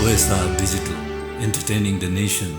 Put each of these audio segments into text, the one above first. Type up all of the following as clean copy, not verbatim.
OSR Digital, entertaining the nation.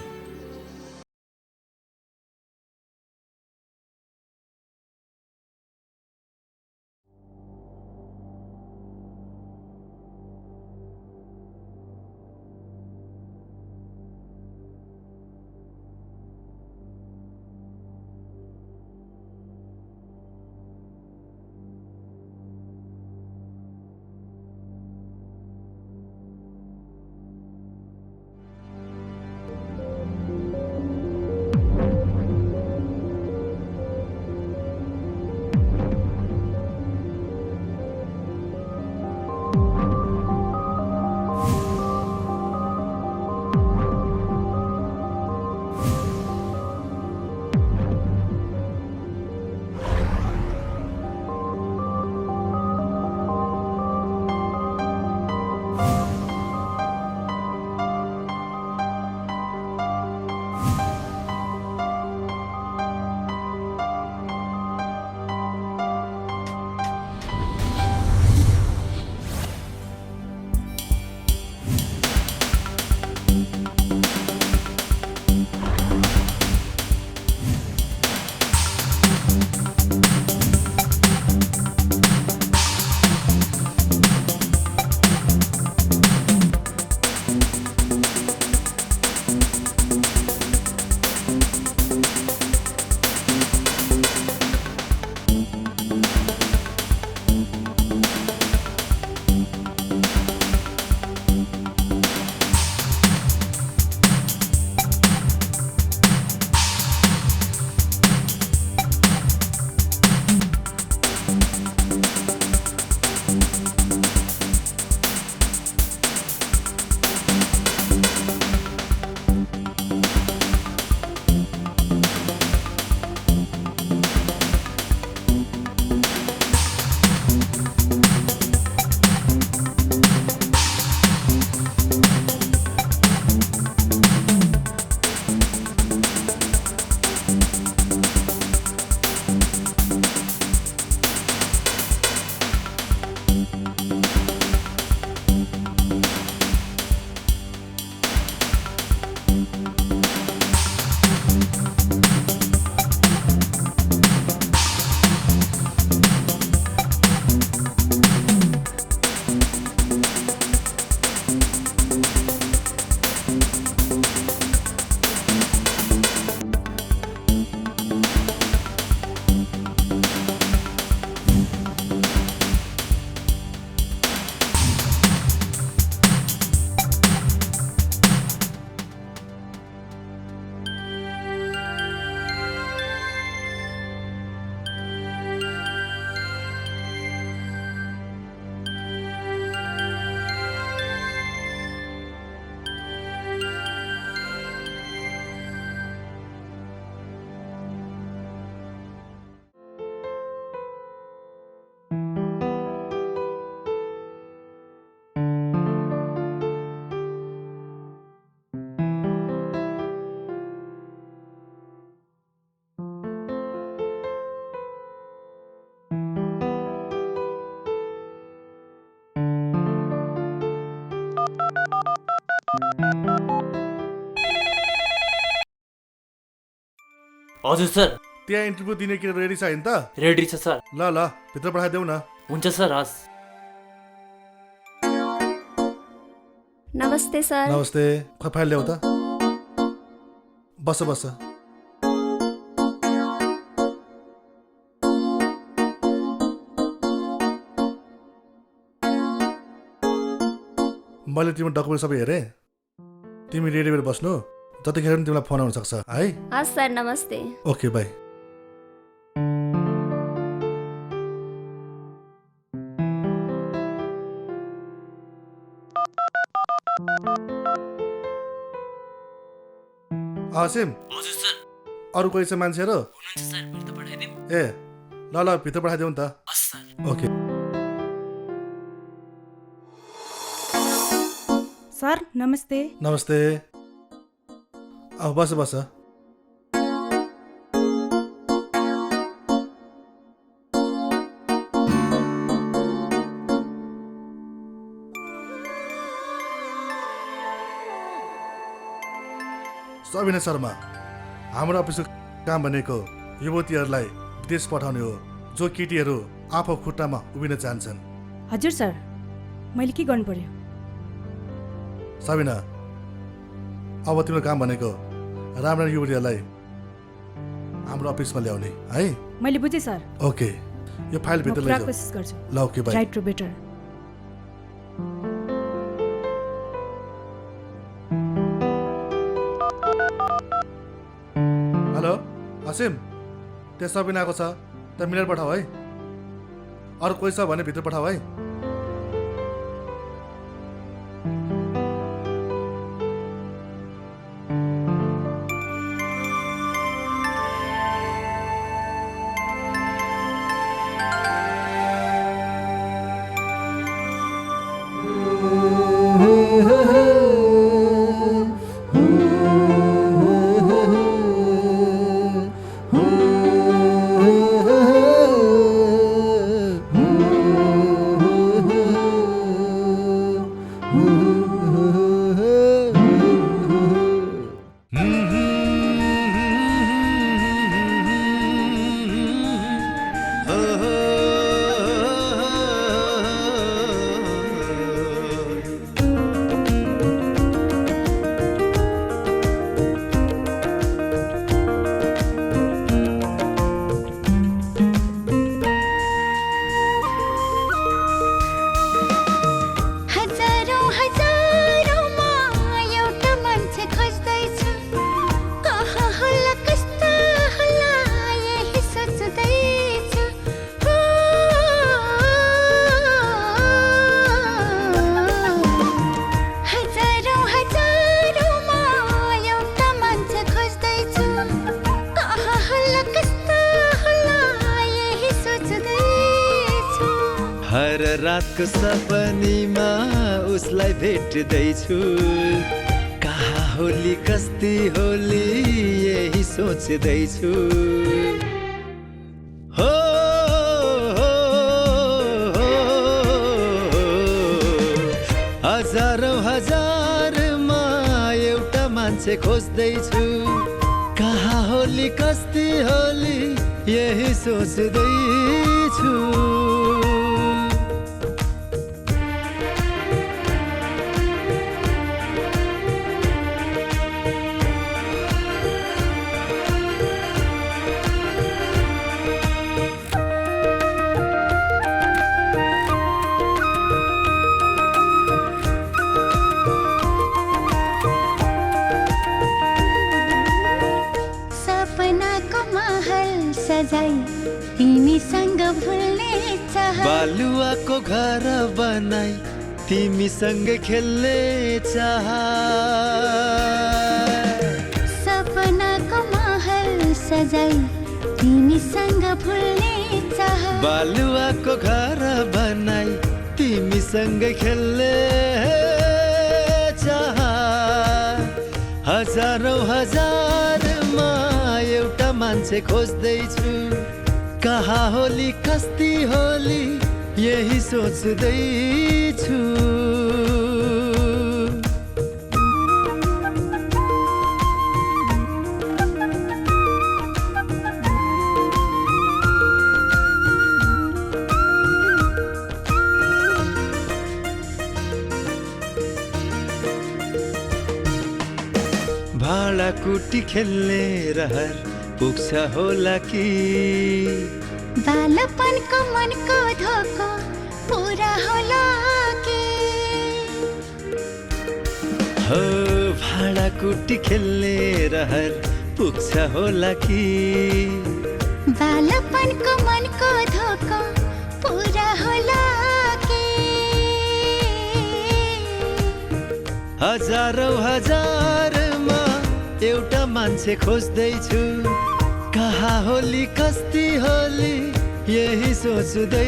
हजुर sir, त्यहाँ interview दिने के रेडी छ होइन त? रेडी छ सर। ल ल भित्र पठाइदेऊ न। हुन्छ सर, हस्। नमस्ते सर। नमस्ते। खै फाइल ल्याऊ त। बस बस। मैले तिम्रो डकुमेन्ट सबै हेरेँ। तिमी रेडी भएर बस्नु, जतिखेर पनि तिमीलाई फोन आउन सक्छ है। हस् सर, नमस्ते। Okay by. सिम हजुर सर। अरू कोही छ मान्छेहरू? हुनुहुन्छ सर, भित्र पठाइदिउँ? ए ल ल भित्र पठाइदेऊ नि त। हस् सर। ओके। सर नमस्ते। नमस्ते। बस बस। सबिना शर्मा, हाम्रो अफिसको काम भनेको युवतीहरूलाई विदेश पठाउने हो, जो केटीहरू आफू खुट्टामा उभिन चाहन्छन्। हजुर सर, मैले के गर्नु पर्यो? सबिना, अब तिम्रो काम भनेको राम्रा युवतीहरूलाई हाम्रो अफिसमा ल्याउने है। मैले बुझेँ सर, ओके, यो फाइल म भित्र पुरा लैजाऊ। कोसिस गर्छु। ल ओके बाई। राइट र बेटर। हेलो असिम, त्यहाँ सबिना आएको छ, त्यहाँ मिलेर पठाऊ है। अरू कोही छ भने भित्र पठाऊ है। हर रातको सपनीमा उसलाई भेट्दैछु, कहाँ होली कस्ती होली यही सोच्दैछु। हो, हजारौं हजारमा एउटा मान्छे खोज्दैछु, कहाँ होली कस्ती होली यही सोच्दैछु। तिमीसँग भुल्ने चाह, बालुवाको घर बनाई तिमीसँग खेल्ने चाह, सपनाको महल सजाई तिमीसँग भुल्ने चाह, बालुवाको घर बनाई तिमीसँग खेल्ने चाह। हजारौं हजारमा एउटा मान्छे खोज्दैछु, कहाँ होली कस्ती होली यही सोच्दैछु। भाँडाकुटी खेल्ने रहर पुग्छ होला कि, बालपनको मनको धोको पुरा होला कि, हो भाँडाकुटी खेल्ने रहर पुग्छ होला कि, बालपनको मनको धोको पुरा होला कि। हजारौं हजारमा एउटा मान्छे खोज्दैछु, कहाँ होली कस्ती होली यही सोच्दैछु।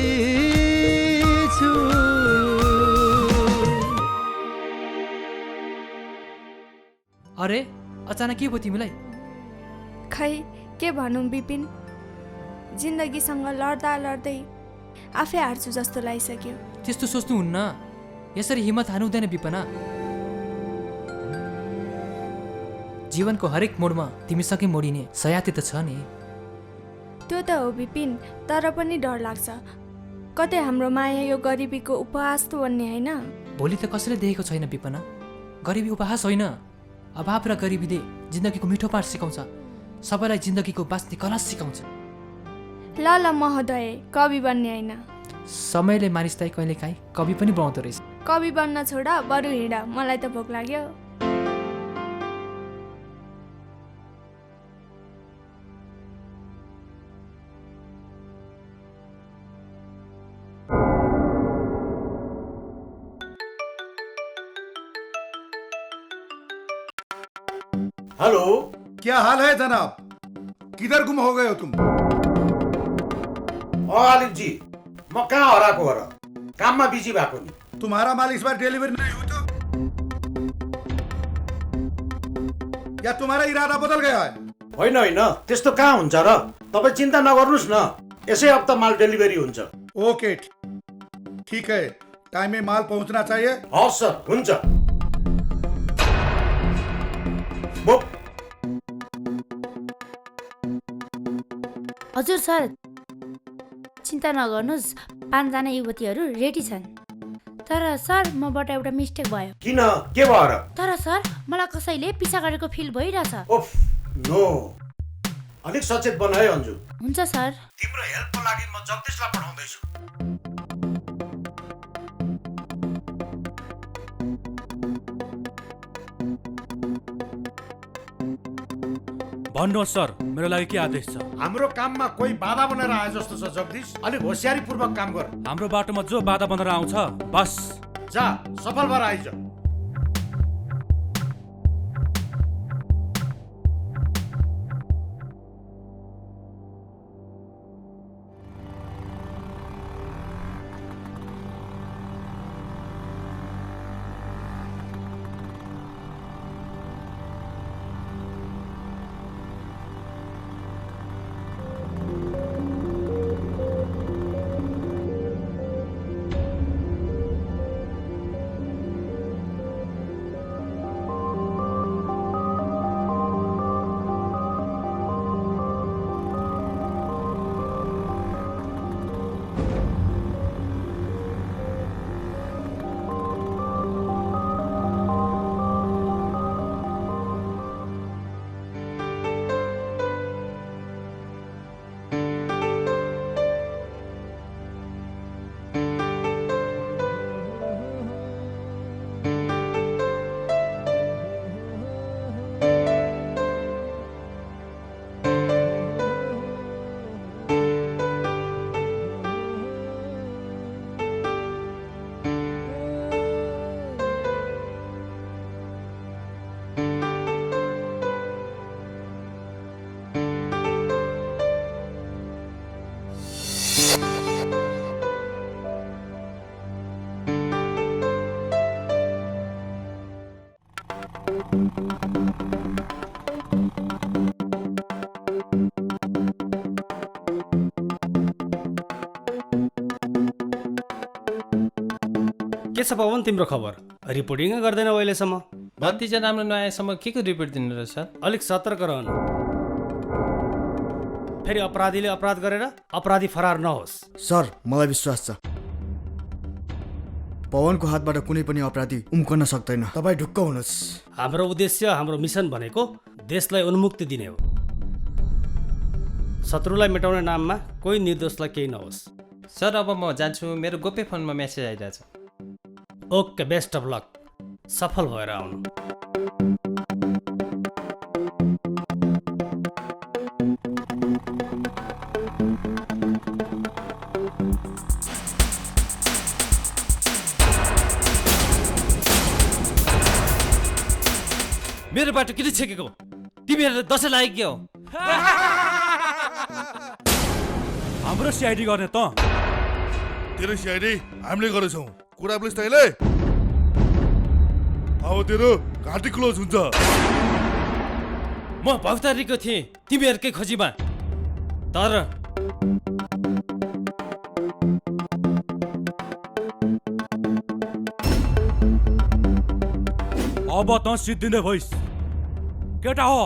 अरे अचानक के भयो तिमीलाई? खै के भनौँ विपिन, जिन्दगीसँग लड्दा लड्दै आफै हार्छु जस्तो लागिसक्यो। त्यस्तो सोच्नुहुन्न, यसरी हिम्मत हार्नु हुँदैन विपना। जीवनको हरेक मोडमा तिमीसँगै मोडिने सयाती त छ नि। त्यो त हो विपिन, तर पनि डर लाग्छ कतै हाम्रो माया यो गरिबीको उपहास त बन्ने होइन। भोलि त कसैले देखेको छैन विपना, गरिबी उपहास होइन। अभाव र गरिबीले जिन्दगीको मिठो पाठ सिकाउँछ, सबैलाई जिन्दगीको बाँच्ने कला सिकाउँछ। ल ल महोदय, कवि बन्ने होइन। समयले मानिसलाई कहिलेकाहीँ कवि पनि बनाउँदो रहेछ। कवि बन्न छोड, बरु हिँड, मलाई त भोक लाग्यो। हेलो, क्या हाल है जनाब? किधर गुम हो गए हो तुम? आलिफ जी, म कहाँ हराएको हो र? काममा बिजी भएको नि। तुम्हारा माल इस बार डिलीवरी नहीं हुई तो? या तुम्हारा इरादा बदल गया है? होइन होइन, त्यस्तो कहाँ हुन्छ र? तपाईँ चिन्ता नगर्नुहोस् न, यसै हप्ता माल डेलिभरी हुन्छ। ओके, ठीक है, टाइम में माल पहुंचना चाहिए। हवस् सर, हुन्छ। बोप, हजुर सर, चिन्ता नगर्नुहोस्, 5 जना युवतीहरू रेडी छन्। तर सर, मबाट एउटा मिस्टेक भयो। किन, के भयो र? तर सर, मलाई कसैले पिछा गरेको फिल भइरहेछ। ओफ, नो, अलिक सचेत बन है अन्जु। हुन्छ सर। तिम्रो हेल्पको लागि म जगदीशलाई पठाउँदैछु। भन्नुहोस् सर, मेरो लागि के आदेश छ? हाम्रो काममा कोही बाधा बनेर आए जस्तो छ जगदीश, अलिक होसियारीपूर्वक काम गर। हाम्रो बाटोमा जो बाधा बनेर आउँछ, बस जा, सफल भएर आइज। के छ पवन तिम्रो खबर? रिपोर्टिङ गर्दैन अहिलेसम्म। भतिजा राम्रो नआएसम्म के को रिपोर्ट दिनु रहेछ? अलिक सतर्क रहनु, फेरि अपराधीले अपराध गरेर अपराधी फरार नहोस्। सर, मलाई विश्वास छ पवनको हातबाट कुनै पनि अपराधी उम्कन सक्दैन। तपाईँ ढुक्क हुनुहोस्। हाम्रो उद्देश्य, हाम्रो मिसन भनेको देशलाई उन्मुक्ति दिने हो। शत्रुलाई मेटाउने नाममा कोही निर्दोषलाई केही नहोस्। सर, अब म जान्छु, मेरो गोप्य फोनमा मेसेज आइरहेछ। ओके, बेस्ट अफ लक, सफल भएर आउनु। मेरो बाटो किन छेकेको? तिमीहरूले दसैँ लाग्यो क्या हो? हाम्रो सिआइडी गर्ने त? तेरो सिआइडी हामीले गरेछौँ। कुरा पुलिस तैँले? अब तेरो घाँटी क्लोज हुन्छ। म भौतारीको थिएँ तिमीहरूकै खोजीमा, तर अब त सिद्धिने भइस। केटा हो।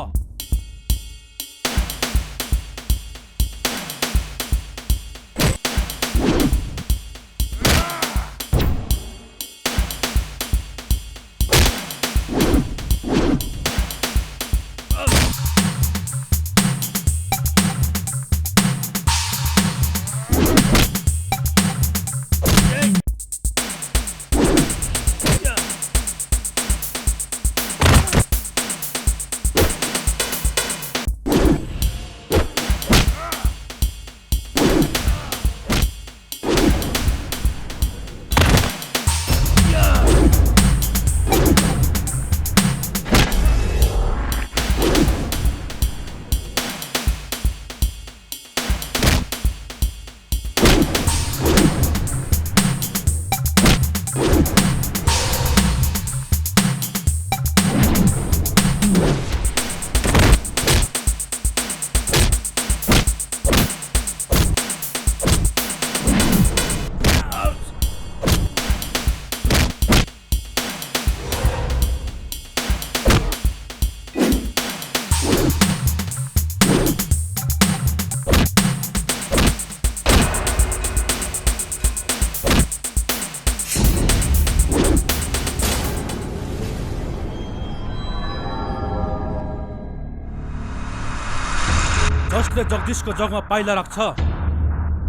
जसले जगदीशको जगमा पाइला राख्छ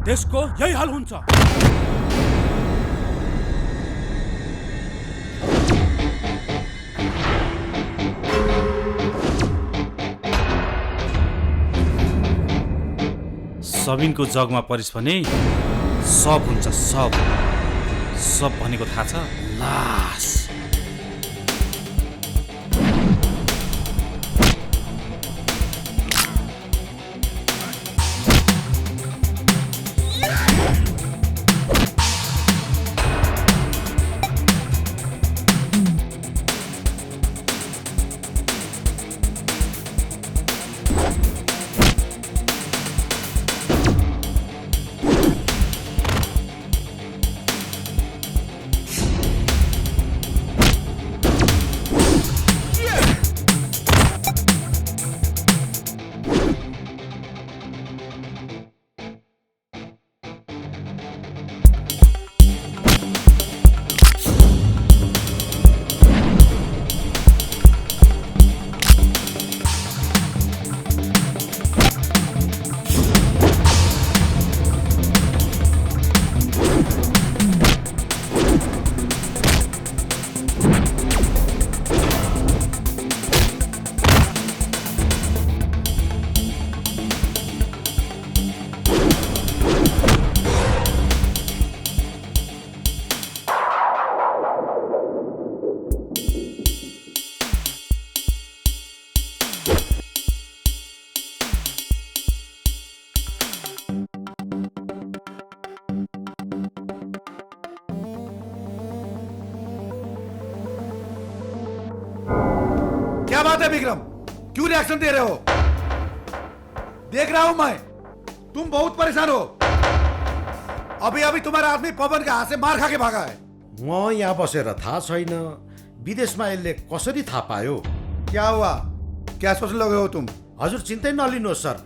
त्यसको यही हाल हुन्छ। सबिनको जगमा परिस् भने सब हुन्छ। सब भनेको थाहा छ? लास। क्या बात है विक्रम, क्यों रिएक्शन दे रहे हो? देख रहा हूं मैं, तुम बहुत परेशान हो। अभी अभी तुम्हारा आदमी पवन के हाथ से मार खा के भागा है। म यहाँ बसेर थाहा छैन विदेशमा यसले कसरी थाहा पायो। क्या हुआ? क्या सोच लगे हो तुम? हजुर चिन्तै नलिनुहोस् सर,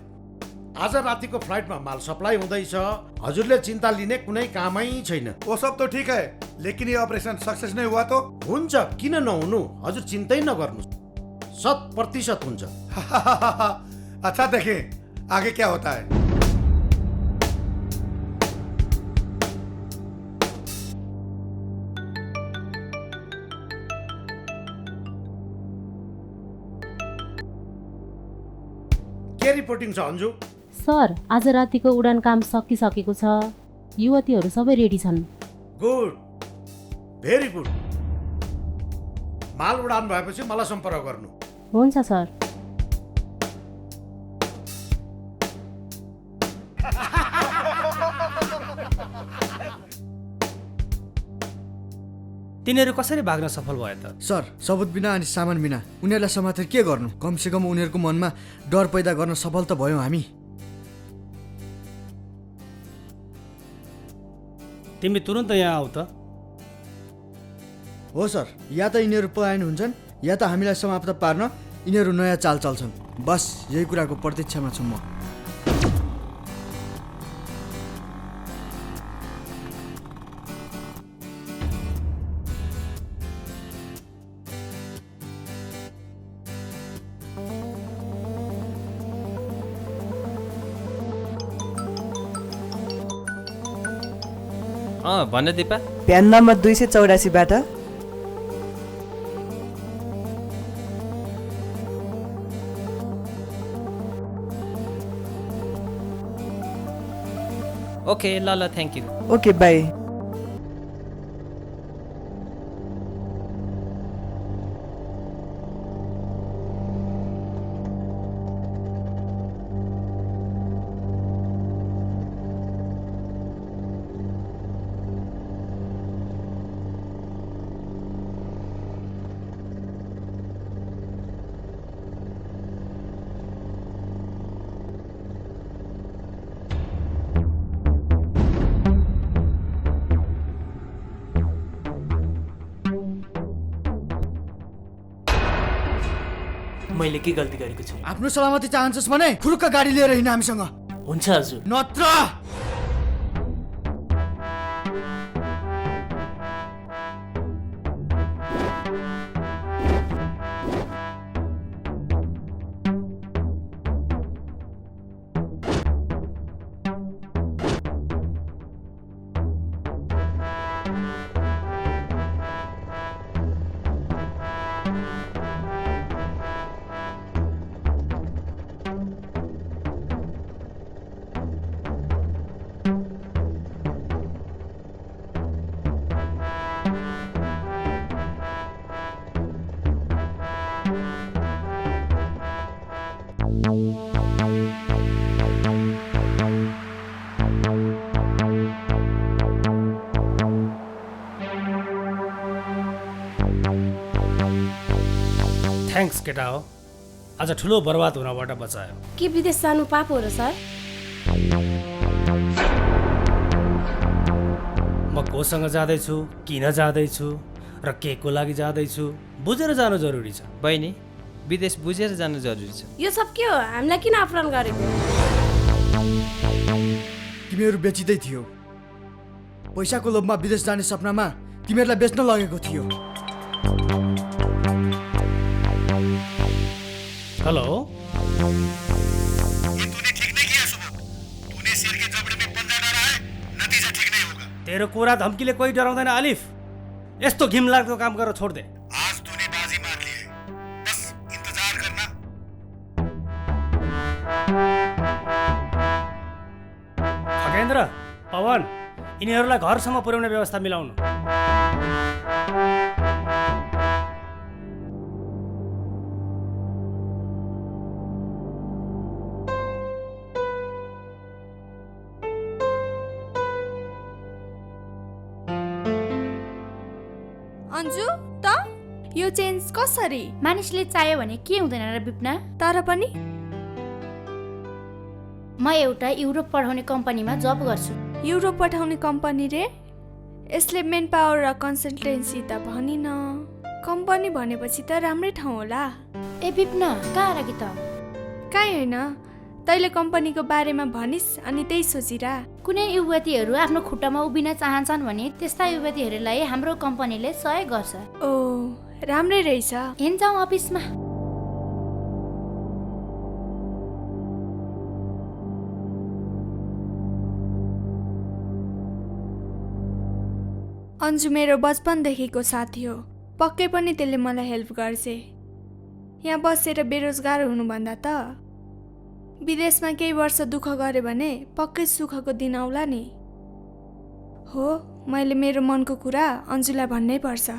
आज रातिको फ्लाइटमा माल सप्लाई हुँदैछ। हजुरले चिन्ता लिने कुनै कामै छैन। वो सब तो ठीक है, लेकिन ये ऑपरेशन सक्सेस नहीं हुआ तो? हुन्छ, किन नहुनु? हजुर चिन्तै नगर्नु, 100% हुन्छ। अच्छा देखें आगे क्या होता है। के रिपोर्टिङ छ अन्जु? सर, आज रातिको उडान काम सकिसकेको छ। युवतीहरू सबै रेडी छन्। Good, very good. माल उडान भएपछि मलाई सम्पर्क गर्नु। हुन्छ सर। तिनीहरू कसरी भाग्न सफल भयो त? सर, सबुत बिना अनि सामान बिना उनीहरूलाई समातेर के गर्नु? कमसेकम उनीहरूको मनमा डर पैदा गर्न सफल त भयौँ हामी। तिमी तुरुन्त यहाँ आऊ त। हो सर, या त यिनीहरू पलायन हुन्छन् या त हामीलाई समाप्त पार्न यिनीहरू नयाँ चाल चल्छन्। बस यही कुराको प्रतीक्षामा छु म। भन दिपा। प्यान नम्बर 284बाट ओके ल थ्याङ्क यू। Okay by. मैले के गल्ती गरेको छु? आफ्नो सलामती चाहन्छस् भने फुरुक्क गाडी लिएर हिँड हामीसँग। हुन्छ हजुर। नत्र थ्याङ्क्स केटा हो, आज ठुलो बर्बाद हुनबाट बचायो। के विदेश जानु पाप हो र सर? म कोसँग जाँदैछु, किन जाँदैछु र के को लागि जाँदैछु बुझेर जानु जरुरी छ। बहिनी, विदेश बुझेर जानु जरुरी छ। यो सब के हो? हामीलाई किन अपहरण गरेको? तिमीहरू बेचिँदै थियो। पैसाको लोभमा विदेश जाने सपनामा तिमीहरूलाई बेच्न लगेको थियो। हेलो, ये तूने ठीक नहीं किया सुबोध। तूने शेर के जबड़े में पंजा डाला है, नतीजा ठीक नहीं होगा। तेरो कुरा धम्कीले कोही डराउँदैन आलिफ। यस्तो घिनलाग्दो काम गरेर छोड दे। आज तूने बाजी मार ली है, बस इंतजार करना। खगेन्द्र, पवन, यिनीहरूलाई घरसम्म पुर्याउने व्यवस्था मिलाउनु। अन्जु त यो चेन्ज कसरी? मानिसले चाह्यो भने के हुँदैन र विपना? तर पनि म एउटा युरोप पठाउने कम्पनीमा जब गर्छु। युरोप पठाउने कम्पनी रे? यसले मेन पावर र कन्सल्टेन्सी त भनिन। कम्पनी भनेपछि त राम्रै ठाउँ होला। ए विपना, कहाँ राखी त? काहीँ होइन, तैँले कम्पनीको बारेमा भनिस् अनि त्यही सोचिरा। कुनै युवतीहरू आफ्नो खुट्टामा उभिन चाहन्छन् भने त्यस्ता युवतीहरूलाई हाम्रो कम्पनीले सहयोग गर्छ। ओ, राम्रै रहेछ। हिँड्छौँ अफिसमा। अन्जु मेरो बचपनदेखिको साथी हो। पक्कै पनि त्यसले मलाई हेल्प गर्छ। यहाँ बसेर बेरोजगार हुनुभन्दा त विदेशमा केही वर्ष दुःख गऱ्यो भने पक्कै सुखको दिन आउला नि। हो, मैले मेरो मनको कुरा अन्जुलाई भन्नै पर्छ।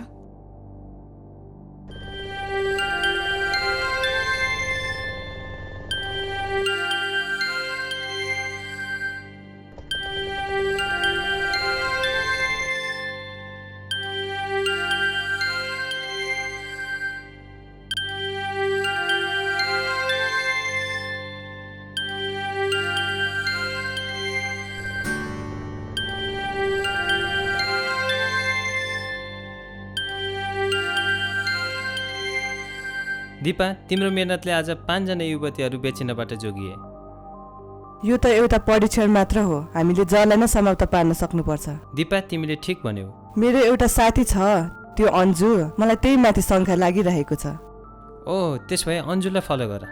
दिपा तिम्रो मेहनतले आज 5 जना युवतीहरू बेचिनबाट जोगिए। यो त एउटा परीक्षण मात्र हो, हामीले जसलाई नै समाप्त पार्न सक्नुपर्छ। दिपा तिमीले ठिक भन्यौ। मेरो एउटा साथी छ, त्यो अन्जु, मलाई त्यही माथि शङ्का लागिरहेको छ। ओ त्यसो भए अन्जुलाई फलो गर।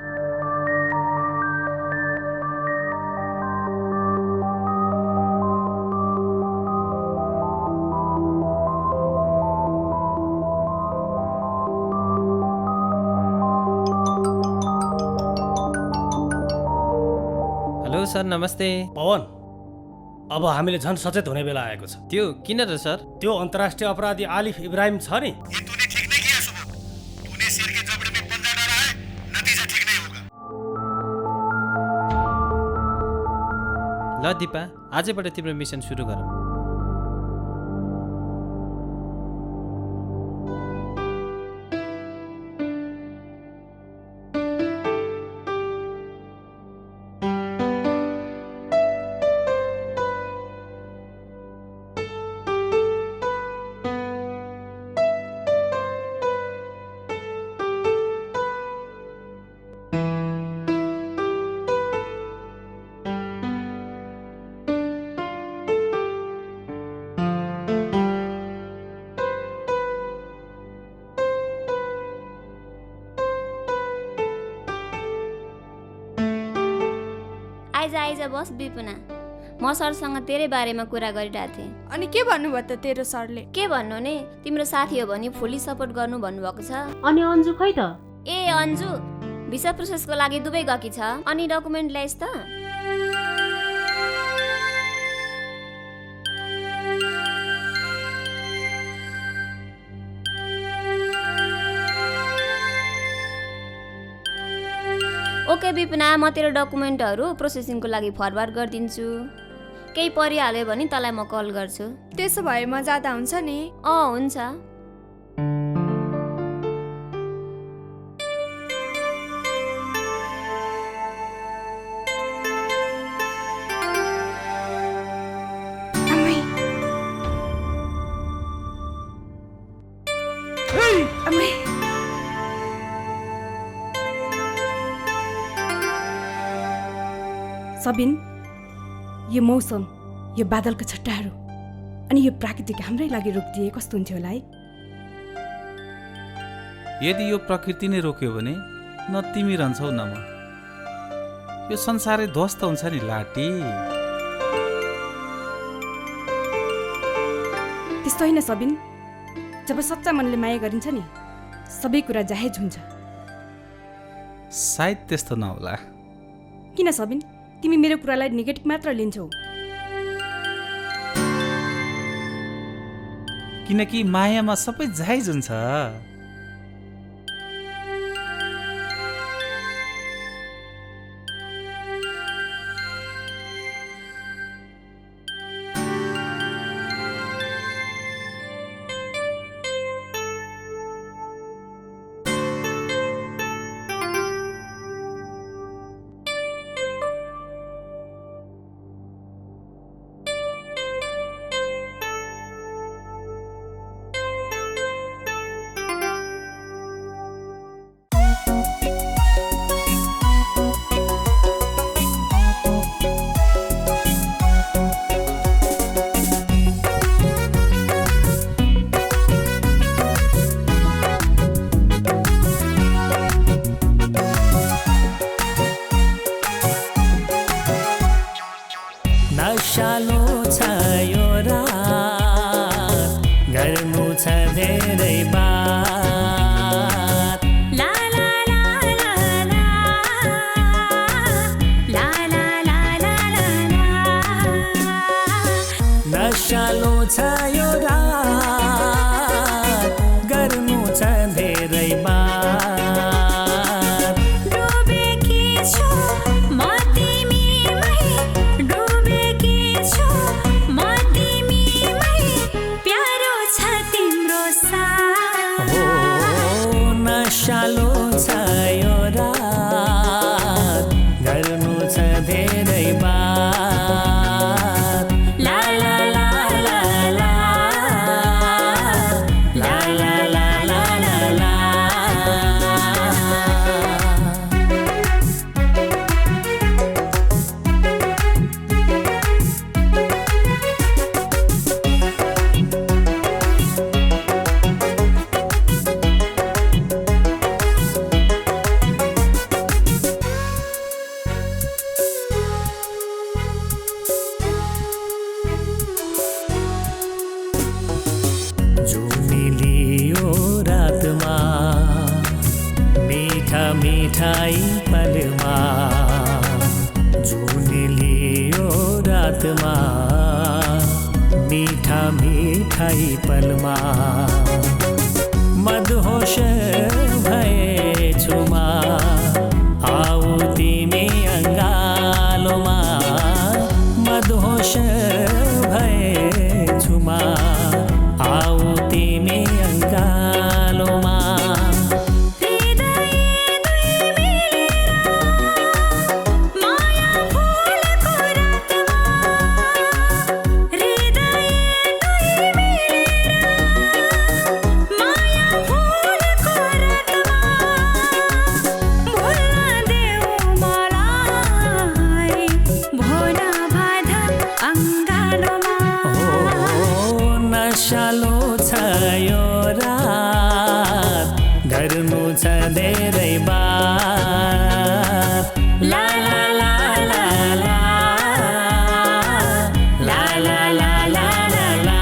हेलो सर नमस्ते। पवन, अब हामीले झन् सचेत हुने बेला आएको छ। त्यो किन र सर? त्यो अन्तर्राष्ट्रिय अपराधी आलिफ इब्राहिम छ नि, ल दिपा आजबाट तिम्रो मिसन सुरु गरौँ। आइज बस विपुना, म सरसँग तेरै बारेमा कुरा गरिरहेको थिएँ। अनि के भन्नुभयो त तेरो सरले? के भन्नु नि, तिम्रो साथी हो भने फुल्ली सपोर्ट गर्नु भन्नुभएको छ। अनि अन्जु खै त? ए अन्जु भिसा प्रोसेसको लागि दुबई गएकी छ। अनि डकुमेन्ट ल्याइस् त? ओके विपुना, म तेरो डकुमेन्टहरू प्रोसेसिङको लागि फरवार्ड गरिदिन्छु। केही परिहाल्यो भने तँलाई म कल गर्छु। त्यसो भए म जाँदा हुन्छ नि? हुन्छ। सबिन, यो मौसम, यो बादलको छट्टाहरू अनि यो प्राकृतिक हाम्रै लागि रोकिदिए कस्तो हुन्थ्यो होला है? यदि यो प्रकृति नै रोक्यो भने न तिमी रहन्छौ न म। यो संसारै ध्वस्त हुन्छ नि लाटी। त्यस्तो होइन सबिन, जब सच्चा मनले माया गरिन्छ नि सबै कुरा जाहेज हुन्छ। सायद त्यस्तो नहोला। किन सबिन, तिमी मेरो कुरालाई नेगेटिभ मात्र लिन्छौ? किनकि मायामा सबै जायज हुन्छ। नशालो छ यो रात, गर्नु छ धेरै बात। ला ला ला ला ला, ला ला ला ला ला। नशालो छ यो रात, गर्नु छ धेरै बात। डुबेकी छु म तिमीमै, डुबेकी छु म तिमीमै, प्यारो छ तिम्रो साथ। नशालो छ यो रात, गर्नु छ धेरै बात। ला ला ला ला ला, ला ला ला ला ला ला। खाई पलमा जुनले यो रातमा मीठा मिठाई पलमा मदहोश भएछु म आऊ तिमी अङ्गालोमा मदहोश भएछु म आऊ तिमी अङ्गालोमा नशालो छ यो रात गर्नु छ धेरै बात ला ला ला ला ला ला ला ला ला ला ला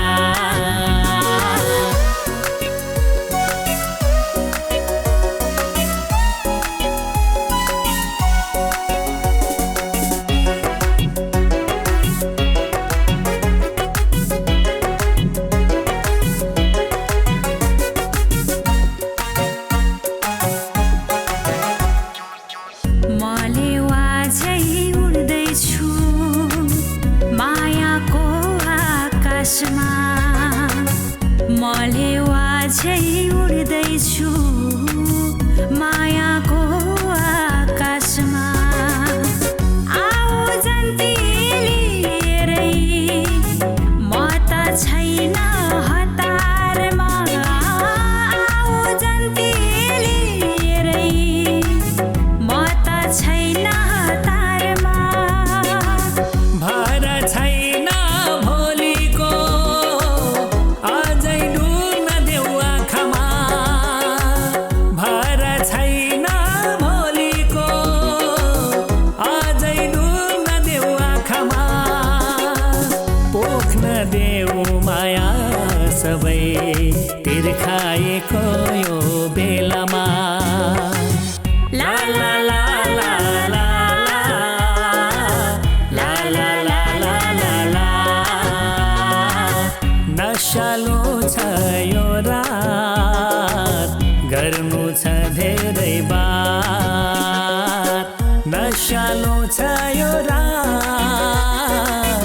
मलेवा झै उड्दैछु मायाको आकाशमा आऊ जन्ती लिएरै म त छैन हतारमा आऊ जन्ती लिएरै म त छैन हतारमा भर छैन भोलिको अझै डुल्न देऊ आँखामा भर छैन भोलिको अझै डुल्न देऊ आँखामा पोख्न देऊ माया सबै तिर्खाएको यो बेलामा ला ला ला ला ला ला ला ला ला ला ला नशालो छ यो रात गर्नु छ धेरै बात नशालो छ यो रात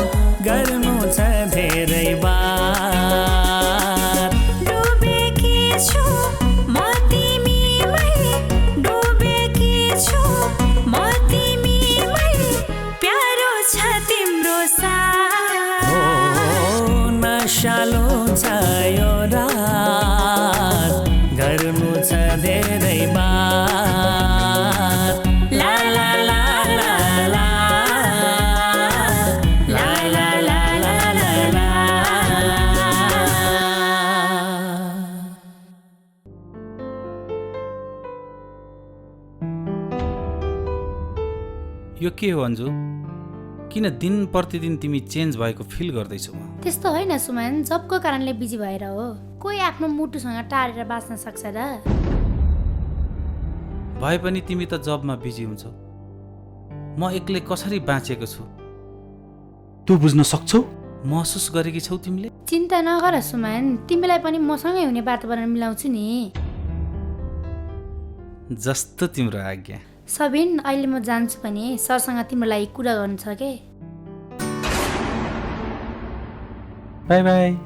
गर्नु छ धेरै बात डुबेकी छु म तिमीमै डुबेकी छु म तिमीमै प्यारो छ तिम्रो साथ नशालो छ यो रात गर्नु छ धेरै बात ला ला ला ला ला ला ला ला ला ला ला यो के हो अन्जु किन दिन प्रतिदिन तिमी चेन्ज भएको फिल गर्दैछौ म त्यस्तो होइन सुमन जबको कारणले बिजी भएर हो कोही आफ्नो मुटुसँग टारेर बाँच्न सक्छ र भए पनि तिमी त जबमा बिजी हुन्छौ म एक्लै कसरी बाँचेको छु तँ बुझ्न सक्छौ महसुस गरेकी छौ तिमीले चिन्ता नगर सुमन तिमीलाई पनि मसँगै हुने वातावरण मिलाउँछु नि जस्तो तिम्रो आज्ञा सबिन अहिले म जान्छु भने सरसँग तिम्रो लागि कुरा गर्नु छ के बाई बाई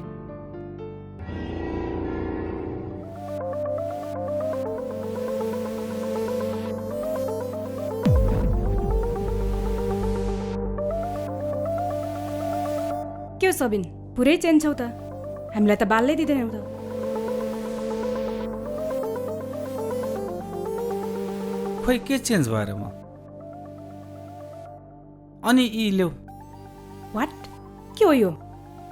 के हो सबिन पुरै चेन्ज छौ त हामीलाई त बाल्नै दिँदैनौ त खोइ के चेन्ज भएर म अनि यी ल्याऊ वाट के हो यो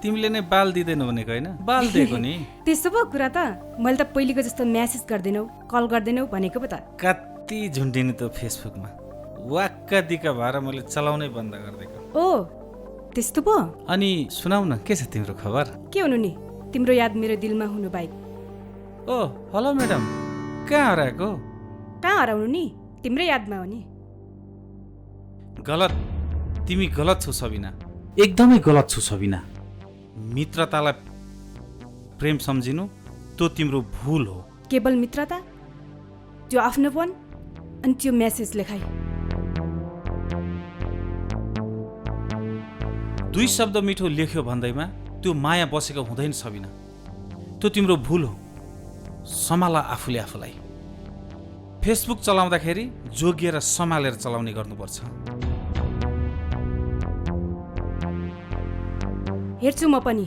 तिमीले नै बाल दिँदैनौ भनेको होइन बाल दिएको नि त्यसो पो कुरा त मैले त पहिलेको जस्तो म्यासेज गर्दैनौ कल गर्दैनौ भनेको पो त कति झुन्डिने त फेसबुकमा वाक्का दिक्क भएर मैले चलाउनै बन्द गरिदिएको ओ त्यस्तो पो अनि सुनाउ न के छ तिम्रो खबर के हुनु नि तिम्रो याद मेरो दिलमा हुनु बाहेक ओ हेलो म्याडम कहाँ हराएको कहाँ हराउनु नि तिम्रै यादमा हो नि। गलत, तिमी गलत छौ सबिना, एकदमै गलत छौ सबिना। मित्रतालाई प्रेम सम्झिनु त्यो तिम्रो भूल हो। केवल मित्रता, त्यो आफ्नोपन अनि त्यो मेसेज लेखाइ। दुई शब्द मिठो लेख्यो भन्दैमा त्यो माया बसेको हुँदैन सबिना, त्यो तिम्रो भूल हो। सम्हाल आफूले आफूलाई। फेसबुक चलाउँदाखेरि जोगिएर सम्हालेर चलाउने गर्नुपर्छ। हेर्छु म पनि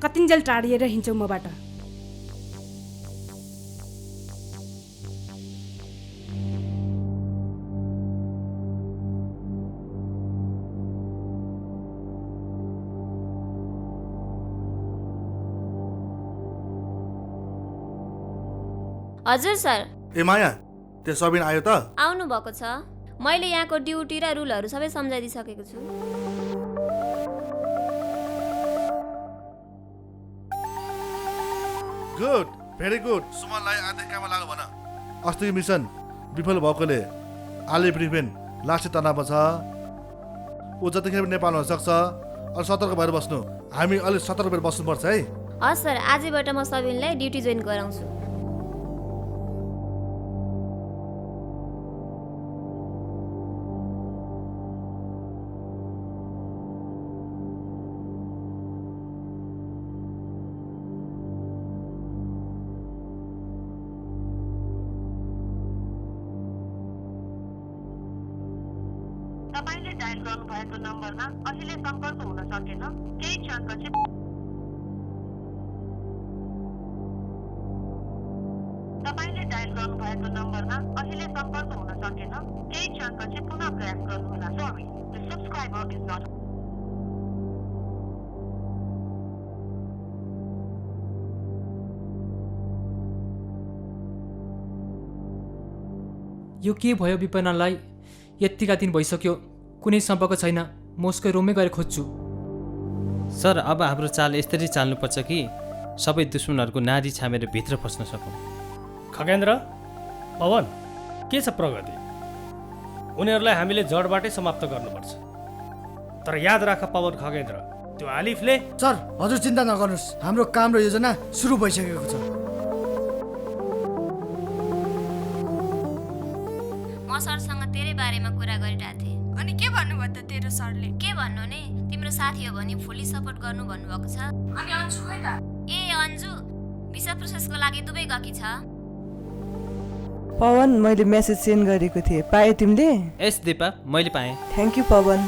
कतिन्जेल टाढिएर हिँड्छौ मबाट। हजुर सर। ए माया, त्यो सबिन आयो त? आउनु भएको छ। मैले यहाँको ड्युटी र रुलहरू सबै सम्झाइदिइसकेको छु। Good, very good. सुमनलाई आधे काममा लाग्यो भन। अस्तिको मिसन विफल भएकोले आले प्रिफेन लास्टै तनावमा छ। ऊ जतिखेर पनि नेपाल हुन सक्छ। अलि सतर्क भएर बस्नु। हामी अलिक सतर्क भएर बस्नुपर्छ है। हस् सर, आजबाट म सबिनलाई ड्युटी जोइन गराउँछु। तपाईले डायल गर्नुभएको नम्बरमा अहिले सम्पर्क हुन सकेन। केही क्षणपछि तपाईले डायल गर्नुभएको नम्बरमा अहिले सम्पर्क हुन सकेन। केही क्षणपछि पुनः प्रयास गर्नुहोला। Sorry, the subscriber is not. यो के भयो विपनालाई? यतिका दिन भइसक्यो, कुनै सम्पर्क छैन। म उसको रुममै गएर खोज्छु। सर, अब हाम्रो चाल यसरी चाल्नुपर्छ कि सबै दुश्मनहरूको नाडी छामेर भित्र पस्न सकौँ। खगेन्द्र, पवन, के छ प्रगति? उनीहरूलाई हामीले जडबाटै समाप्त गर्नुपर्छ। तर याद राख पवन खगेन्द्र, त्यो आलिफले। सर, हजुर चिन्ता नगर्नुहोस्, हाम्रो काम र योजना सुरु भइसकेको छ। म सरसँग तेरै बारेमा कुरा गरिरहेको थिएँ। अनि के भन्नुभयो त तेरो सरले? के भन्नु नि, तिम्रो साथी हो भने फुल्ली सपोर्ट गर्नु भन्नुभएको छ। अनि अन्जु खै त? ए अन्जु भिसा प्रोसेसको लागि दुबई गएकी छ। पवन, मैले मेसेज सेन्ड गरेको थिएँ, पाए तिमीले? यस दिपा, मैले पाएँ। Thank you Pawan.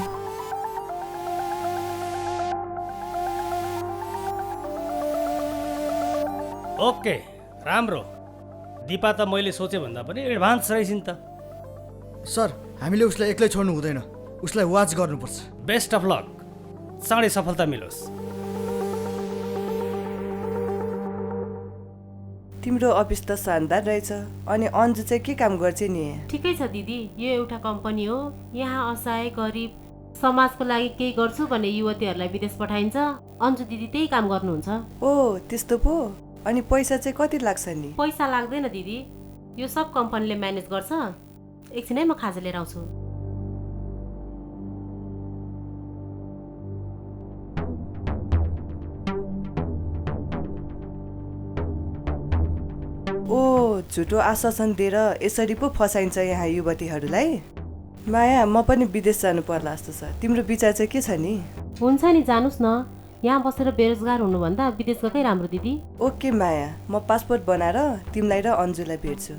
ओके, राम्रो। दिपा त मैले सोचे भन्दा पनि एडभान्स रहेछन् त। सर, हामीले उसलाई एक्लै छोड्नु हुँदैन, उसलाई वाच गर्नुपर्छ। बेस्ट अफ लक, चाँडै सफलता मिलोस्। तिम्रो अफिस त शानदार रहेछ। अनि अन्जु चाहिँ के काम गर्छ नि? ठिकै छ दिदी, यो एउटा कम्पनी हो। यहाँ असहाय गरिब समाजको लागि केही गर्छु भन्ने युवतीहरूलाई विदेश पठाइन्छ। अन्जु दिदी त्यही काम गर्नुहुन्छ। ओ त्यस्तो पो। अनि पैसा चाहिँ कति लाग्छ नि? पैसा लाग्दैन दिदी, यो सब कम्पनीले म्यानेज गर्छ। एकछिनै म खाजा लिएर आउँछु। ओ, झुटो आश्वासन दिएर यसरी पो फसाइन्छ यहाँ युवतीहरूलाई। माया, म पनि विदेश जानु पर्ला जस्तो छ। तिम्रो विचार चाहिँ के छ नि? हुन्छ नि, जानुस् न। यहाँ बसेर बेरोजगार हुनुभन्दा विदेश गएकै राम्रो दिदी। ओके माया, म पासपोर्ट बनाएर तिमीलाई र अन्जुलाई भेट्छु।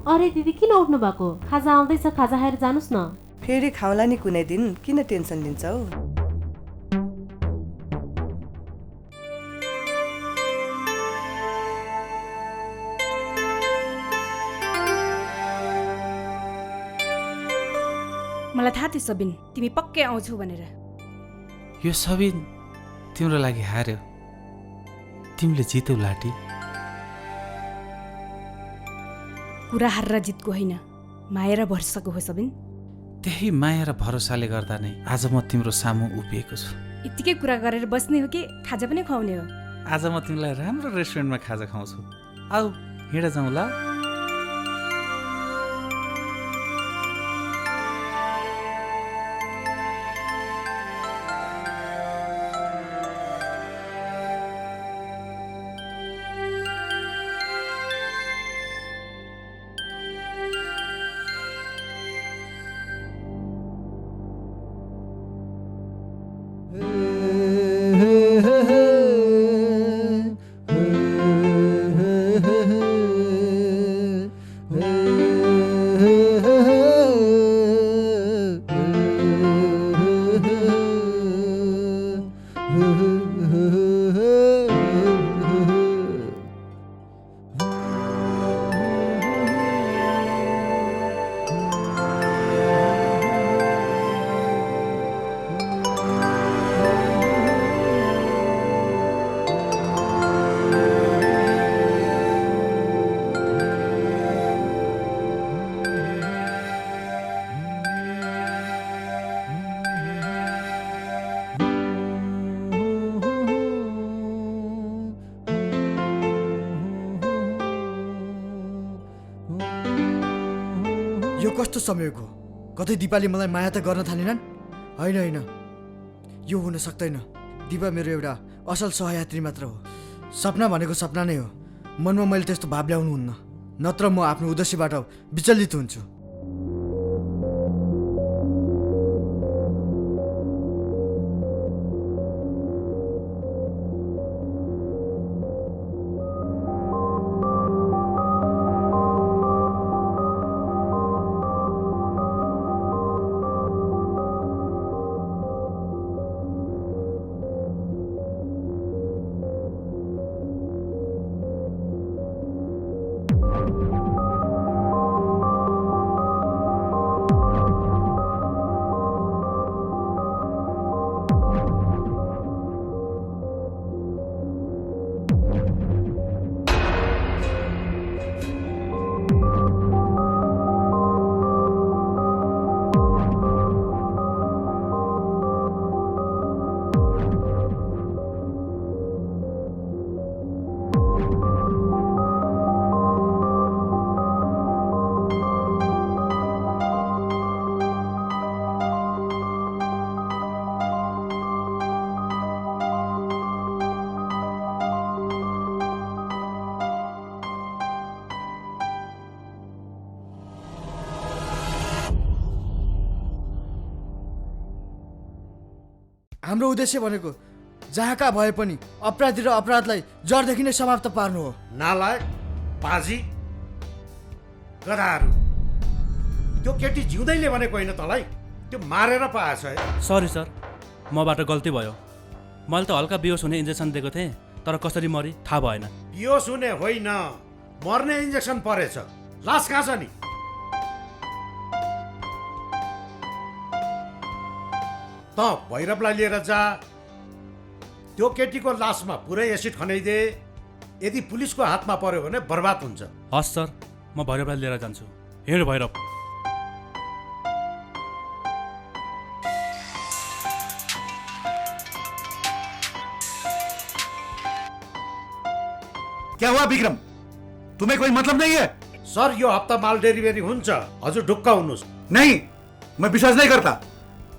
अरे दिदी, किन उठ्नु भएको? खाजा आउँदैछ, खाजा खाएर जानुस् न। फेरि खाउँला नि कुनै दिन, किन टेन्सन लिन्छौ? मलाई थाहा थियो सबिन, तिमी पक्कै आउँछौ भनेर। यो सबिन तिम्रो लागि हार्यो, तिमीले जित्यौ लाटी। कुरा हार र जितको होइन, माया र भरोसाको हो सबिन। त्यही माया र भरोसाले गर्दा नै आज म तिम्रो सामु उभिएको छु। यतिकै कुरा गरेर बस्ने हो कि खाजा पनि खुवाउने हो? आज म तिमीलाई राम्रो रेस्टुरेन्टमा खाजा खुवाउँछु। आऊ हिँड जाउँ ल। यो कस्तो संयोग हो? कतै दिपाले मलाई माया त गर्न थालेनन्? होइन, यो हुन सक्दैन। दिपा मेरो एउटा असल सहयात्री मात्र हो। सपना भनेको सपना नै हो। मनमा मैले त्यस्तो भाव ल्याउनुहुन्न, नत्र म आफ्नो उद्देश्यबाट विचलित हुन्छु। हाम्रो उद्देश्य भनेको जहाँका भए पनि अपराधी र अपराधलाई जडदेखि नै समाप्त पार्नु हो। नालायक, पाजी, गधाहरू। त्यो केटी जिउँदैले भनेको होइन तँलाई, त्यो मारेर पाएछ है। सरी सर, मबाट गल्ती भयो। मैले त हल्का बेहोस हुने इन्जेक्सन दिएको थिएँ, तर कसरी मरि थाहा भएन। बेहोस हुने होइन, मर्ने इन्जेक्सन परेछ। लास कहाँ छ नि? त भैरवलाई लिएर जा, त्यो केटीको लासमा पुरै एसिड खनाइदे। यदि पुलिसको हातमा पर्यो भने बर्बाद हुन्छ। हस् सर, म भैरवलाई लिएर जान्छु। हिँड भैरव। क्या हुआ विक्रम? तुम्हें कोई मतलब नहीं है? सर, यो हप्ता माल डेलिभरी हुन्छ, हजुर ढुक्क हुनुहोस्। नहीं, मैं विश्वास नहीं करता।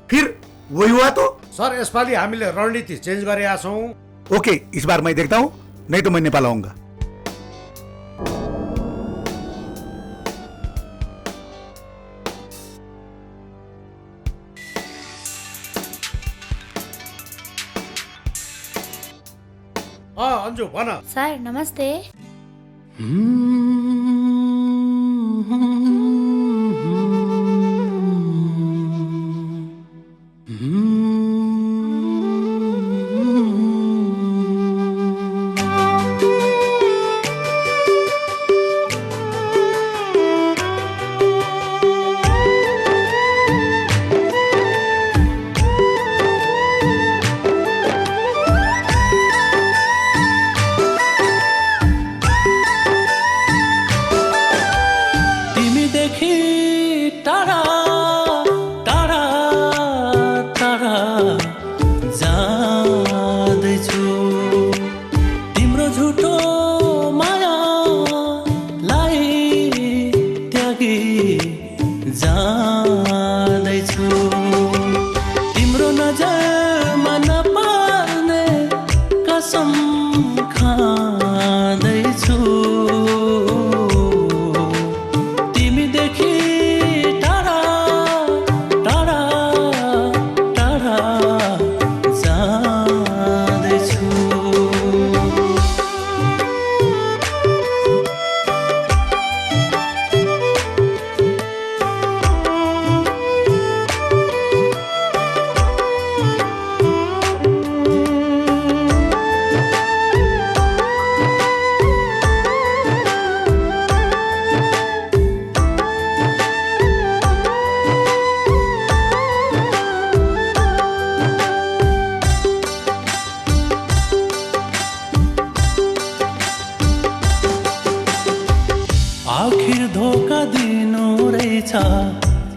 फिर वही हुआ तो? सर, यसपालि हामीले रणनीति चेन्ज गरेका छौँ। ओके, इस बार मैं देखता हूँ, नहीं तो मैं नेपाल आऊंगा। अन्जु भन। सर नमस्ते।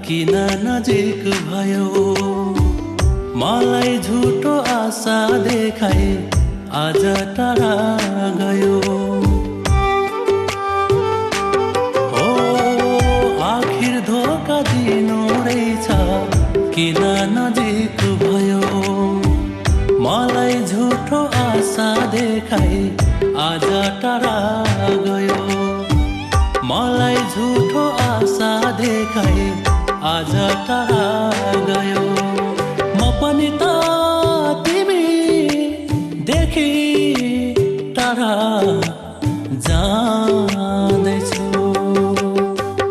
किन नजिक भयो मलाई झुटो आशा देखाए आज टाढा गयो हो आखिर धोका किन नजिक भयो मलाई झुठो आशा देखाई आज टाढा गयो मलाई झुठो आशा देखाई आज टाढा गयो म पनि त तिमी देखि टाढा जाँदैछु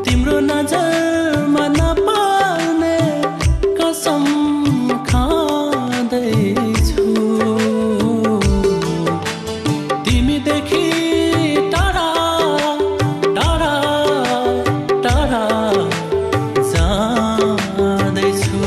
तिम्रो नजरमा नपाउने कसम खाँदैछु तिमी देखि टाढा टाढा टाढा जाँदैछु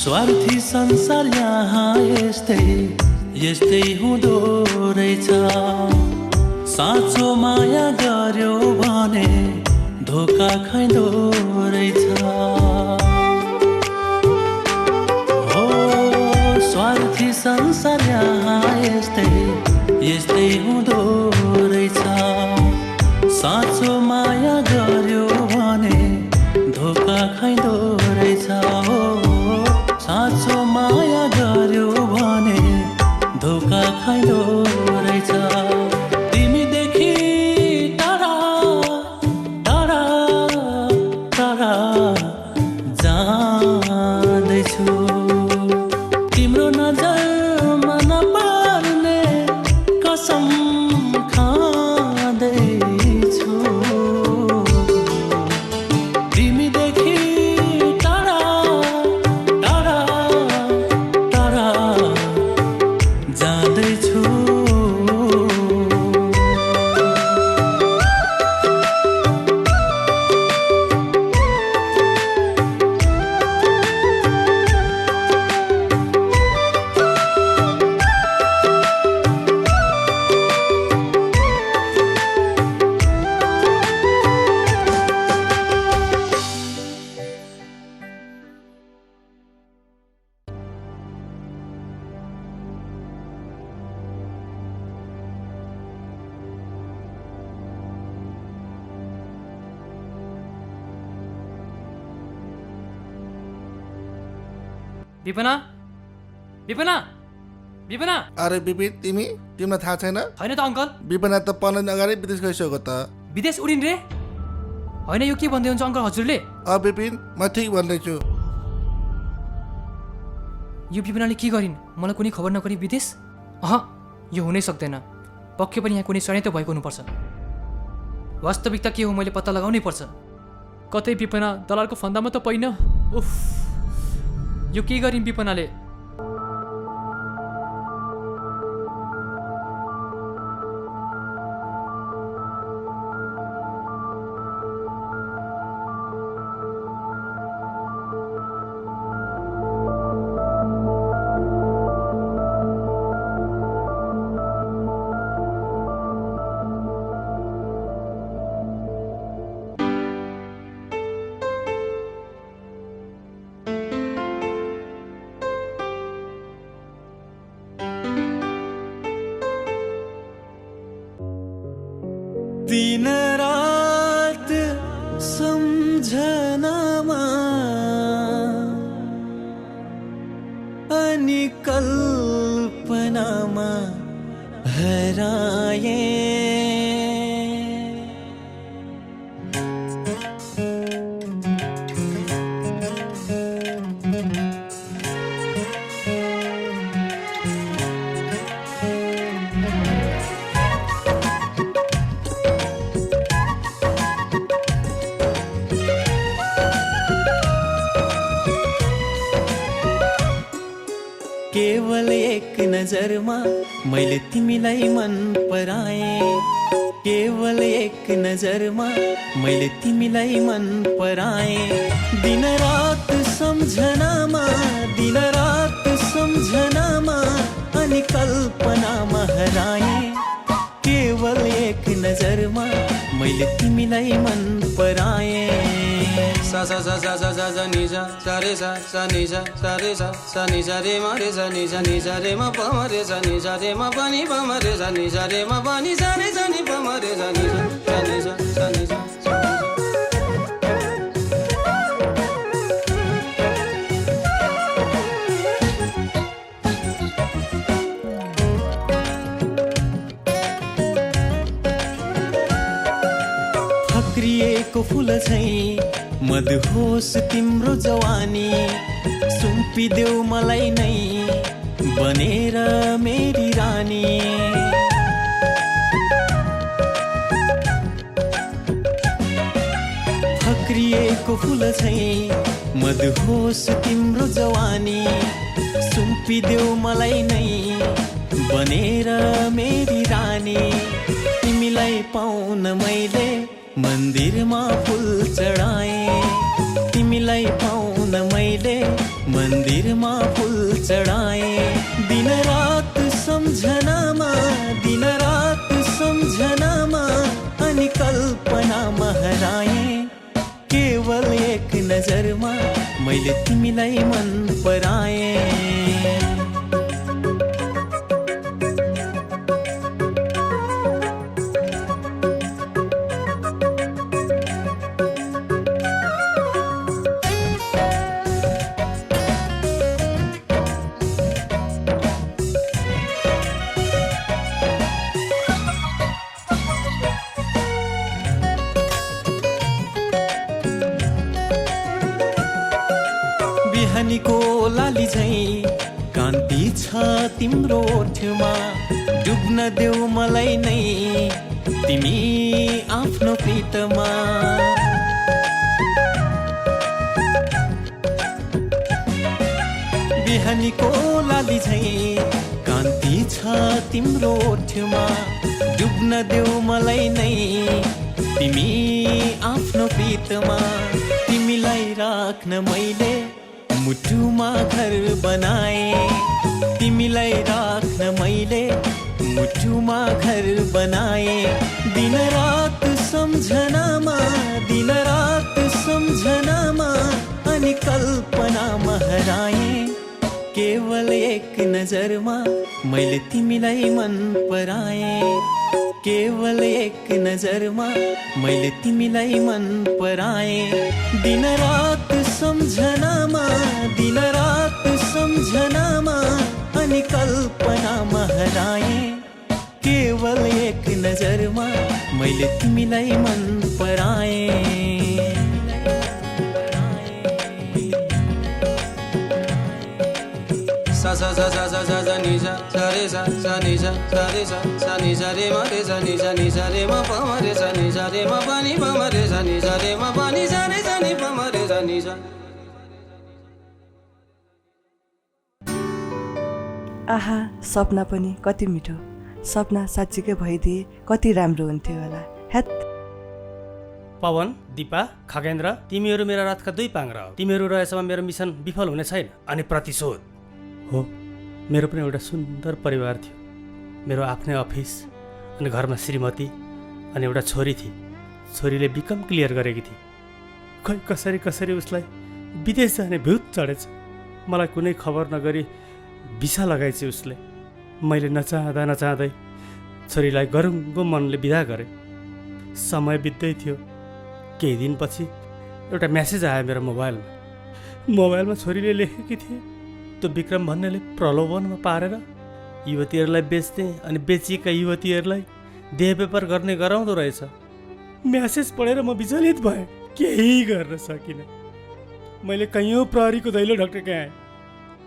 स्वार्थी संसार यहाँ यस्तै यस्तै हुँदो रहेछ साँचो माया गर्यो भने धोका खाइदो रहेछ हो स्वार्थी संसार यहाँ यस्तै यस्तै हुँदो रहेछ साँचो माया गर्यो भने धोका खाइदो रहेछ हो साँचो माया गर्यो भने धोका खाइदो रहेछ तिमीदेखि टाढा टाढा टाढा जाँदैछु तिम्रो नजरमा नपर्ने कसम खाँदैछु तिमीदेखि टाढा टाढा टाढा जाँदैछु विपना विपना विपना अरे विपिन तिमी तिमीलाई थाहा छैन होइन त अङ्कल विपना त 15 दिन अगाडि विदेश गइसक्यो त विदेश उडिन् रे होइन यो के भन्दै हुन्छ अङ्कल हजुरले विपिन म ठिक भन्दैछु यो विपनाले के गरिन् मलाई कुनै खबर नगरी विदेश यो हुनै सक्दैन पक्कै पनि यहाँ कुनै षड्यन्त्र भएको हुनुपर्छ वास्तविकता के हो मैले पत्ता लगाउनै पर्छ कतै विपना दलालको फन्दामा त पैन उफ यो के गरिन् विपनाले दिन रात सम्झनामा अनि कल्पनामा हराए केवल एक नजरमा मैले तिमीलाई मन पराएँ केवल एक नजरमा मैले तिमीलाई मन पराएँ दिन रात सम्झनामा अनि कल्पनामा हराएँ केवल एक नजरमा मैले तिमीलाई मन पराएँ सा सा सा सा सा सा सा नि सा सा रे सा सा नि सा सा रे सा सा नि सा रे म रे सा नि सा रे म प म रे सा नि सा रे म प नि प म रे सा नि सा रे म प नि सा रे सा नि प म रे सा नि सा सा नि सा फक्रिएको फुल झैँ मदहोस तिम्रो जवानी सुम्पिदेऊ मलाई नै बनेर मेरी रानी फक्रिएको फुल झैँ मदहोस तिम्रो जवानी सुम्पिदेऊ मलाई नै बनेर मेरी रानी तिमीलाई पाउन मैले मन्दिरमा फुल चढाएँ तिमीलाई पाउन मैले मन्दिरमा फुल चढाएँ दिन रात सम्झनामा अनि कल्पनामा हराएँ केवल एक नजरमा मैले तिमीलाई मन पराएँ बिहानीको लाली झैँ कान्ति छ तिम्रो ओठमा डुब्न देऊ मलाई नै तिमी आफ्नो प्रीतमा बिहानीको लाली झैँ कान्ति छ तिम्रो ओठमा डुब्न देऊ मलाई नै तिमी आफ्नो प्रीतमा तिमीलाई राख्न मैले मुटुमा घर बनाएँ तिमीलाई राख्न मैले मुटुमा घर बनाएँ दिन रात सम्झनामा अनि कल्पनामा हराएँ केवल एक नजरमा मैले तिमीलाई मन पराएँ केवल एक नजरमा मैले तिमीलाई मन पराएँ दिन रात सम्झनामा अनि कल्पनामा हराएँ केवल एक नजरमा मैले तिमीलाई मन पराएँ सा सा सा सा सा सा सा नि सा सा रे सा सा नि सा रे सा सा नि सा रे म रे सा नि सा रे म प म रे सा नि सा रे म प नि प म रे सा नि सा रे म प नि सा रे सा नि प म रे सा नि सा आहा सपना पनि कति मिठो सपना साँच्चीकै भइदिए कति राम्रो हुन्थ्यो होला हेत पवन दिपा खगेन्द्र तिमीहरू मेरा रातका दुई पाङ्ग्रा हो तिमीहरू रहेसम्म मेरो मिसन विफल हुने छैन अनि प्रतिशोध हो मेरो पनि एउटा सुन्दर परिवार थियो मेरो आफ्नै अफिस अनि घरमा श्रीमती अनि एउटा छोरी थिए छोरीले बिकम क्लियर गरेकी थिए खै कसरी उसलाई विदेश जाने भूत चढेछ मलाई कुनै खबर नगरी भिसा लगाएछ उसले मैले नचाहँदै छोरीलाई गरुङ्गो मनले बिदा गरेँ समय बित्दै थियो केही दिनपछि एउटा म्यासेज आयो मेरो मोबाइलमा छोरीले लेखेकी थिए त्यो विक्रम भन्नेले प्रलोभनमा पारेर युवतीहरूलाई बेच्ने अनि बेचिएका युवतीहरूलाई देह व्यापार गर्ने गराउँदो रहेछ म्यासेज पढेर म विचलित भएँ केही गर्न सकिनँ मैले कैयौँ प्रहरीको दैलो ढकढकाएँ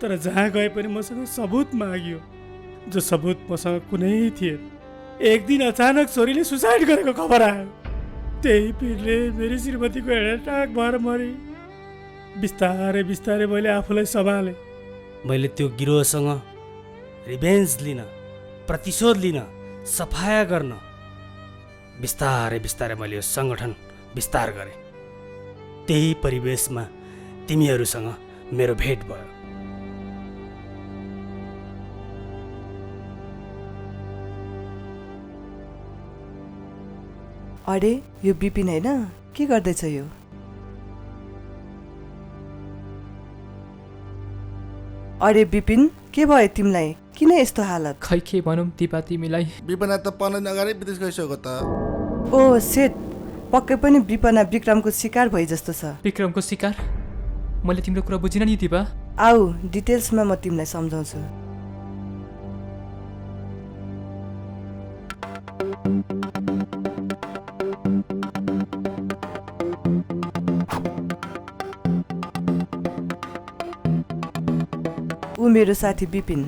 तर जहाँ गए पनि मसँग सबुत मागियो जो सबुत मसँग कुनै थिएन एक दिन अचानक छोरीले सुसाइड गरेको खबर आयो त्यही पिरले मेरी श्रीमतीको हेड अट्याक भएर मरे बिस्तारै मैले आफूलाई सम्हालेँ मैले त्यो गिरोहसँग रिभेन्ज लिन, प्रतिशोध लिन, सफाया गर्न बिस्तारै बिस्तारै मैले यो सङ्गठन विस्तार गरेँ। त्यही परिवेशमा तिमीहरूसँग मेरो भेट भयो। अरे यो बिपिन होइन? के गर्दैछ यो? अरे बिपिन, के भयो तिमीलाई? किन यस्तो हालत? खै के भनौँ दिपा तिमीलाई? विपना त 15 दिन अगाडि विदेश गइसक्यो त। ओ सेट, पक्कै पनि विपना विक्रमको शिकार भए जस्तो छ। विक्रमको शिकार? मैले तिम्रो कुरा बुझिन नि दिपा। आऊ डिटेल्समा म तिमीलाई सम्झाउँछु। ऊ मेरो साथी विपिन।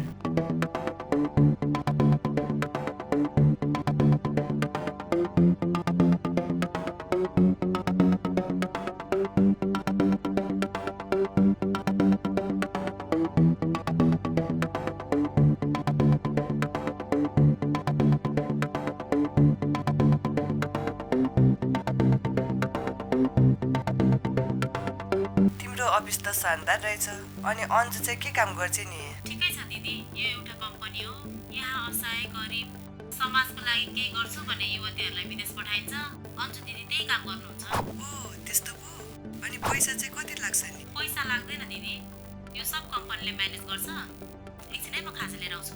तिम्रो अफिस त शानदार रहेछ। अनि अन्जु चाहिँ के काम गर्छ नि? ठिकै छ दिदी, यो एउटा कम्पनी हो। यहाँ असहाय गरिब समाजको लागि केही गर्छु भन्ने युवतीहरूलाई विदेश पठाइन्छ। अन्जु दिदी त्यही काम गर्नुहुन्छ। ओ त्यस्तो पो। अनि पैसा चाहिँ कति लाग्छ नि? पैसा लाग्दैन दिदी, यो सब कम्पनीले म्यानेज गर्छ। एकछिनै म खाजा लिएर आउँछु।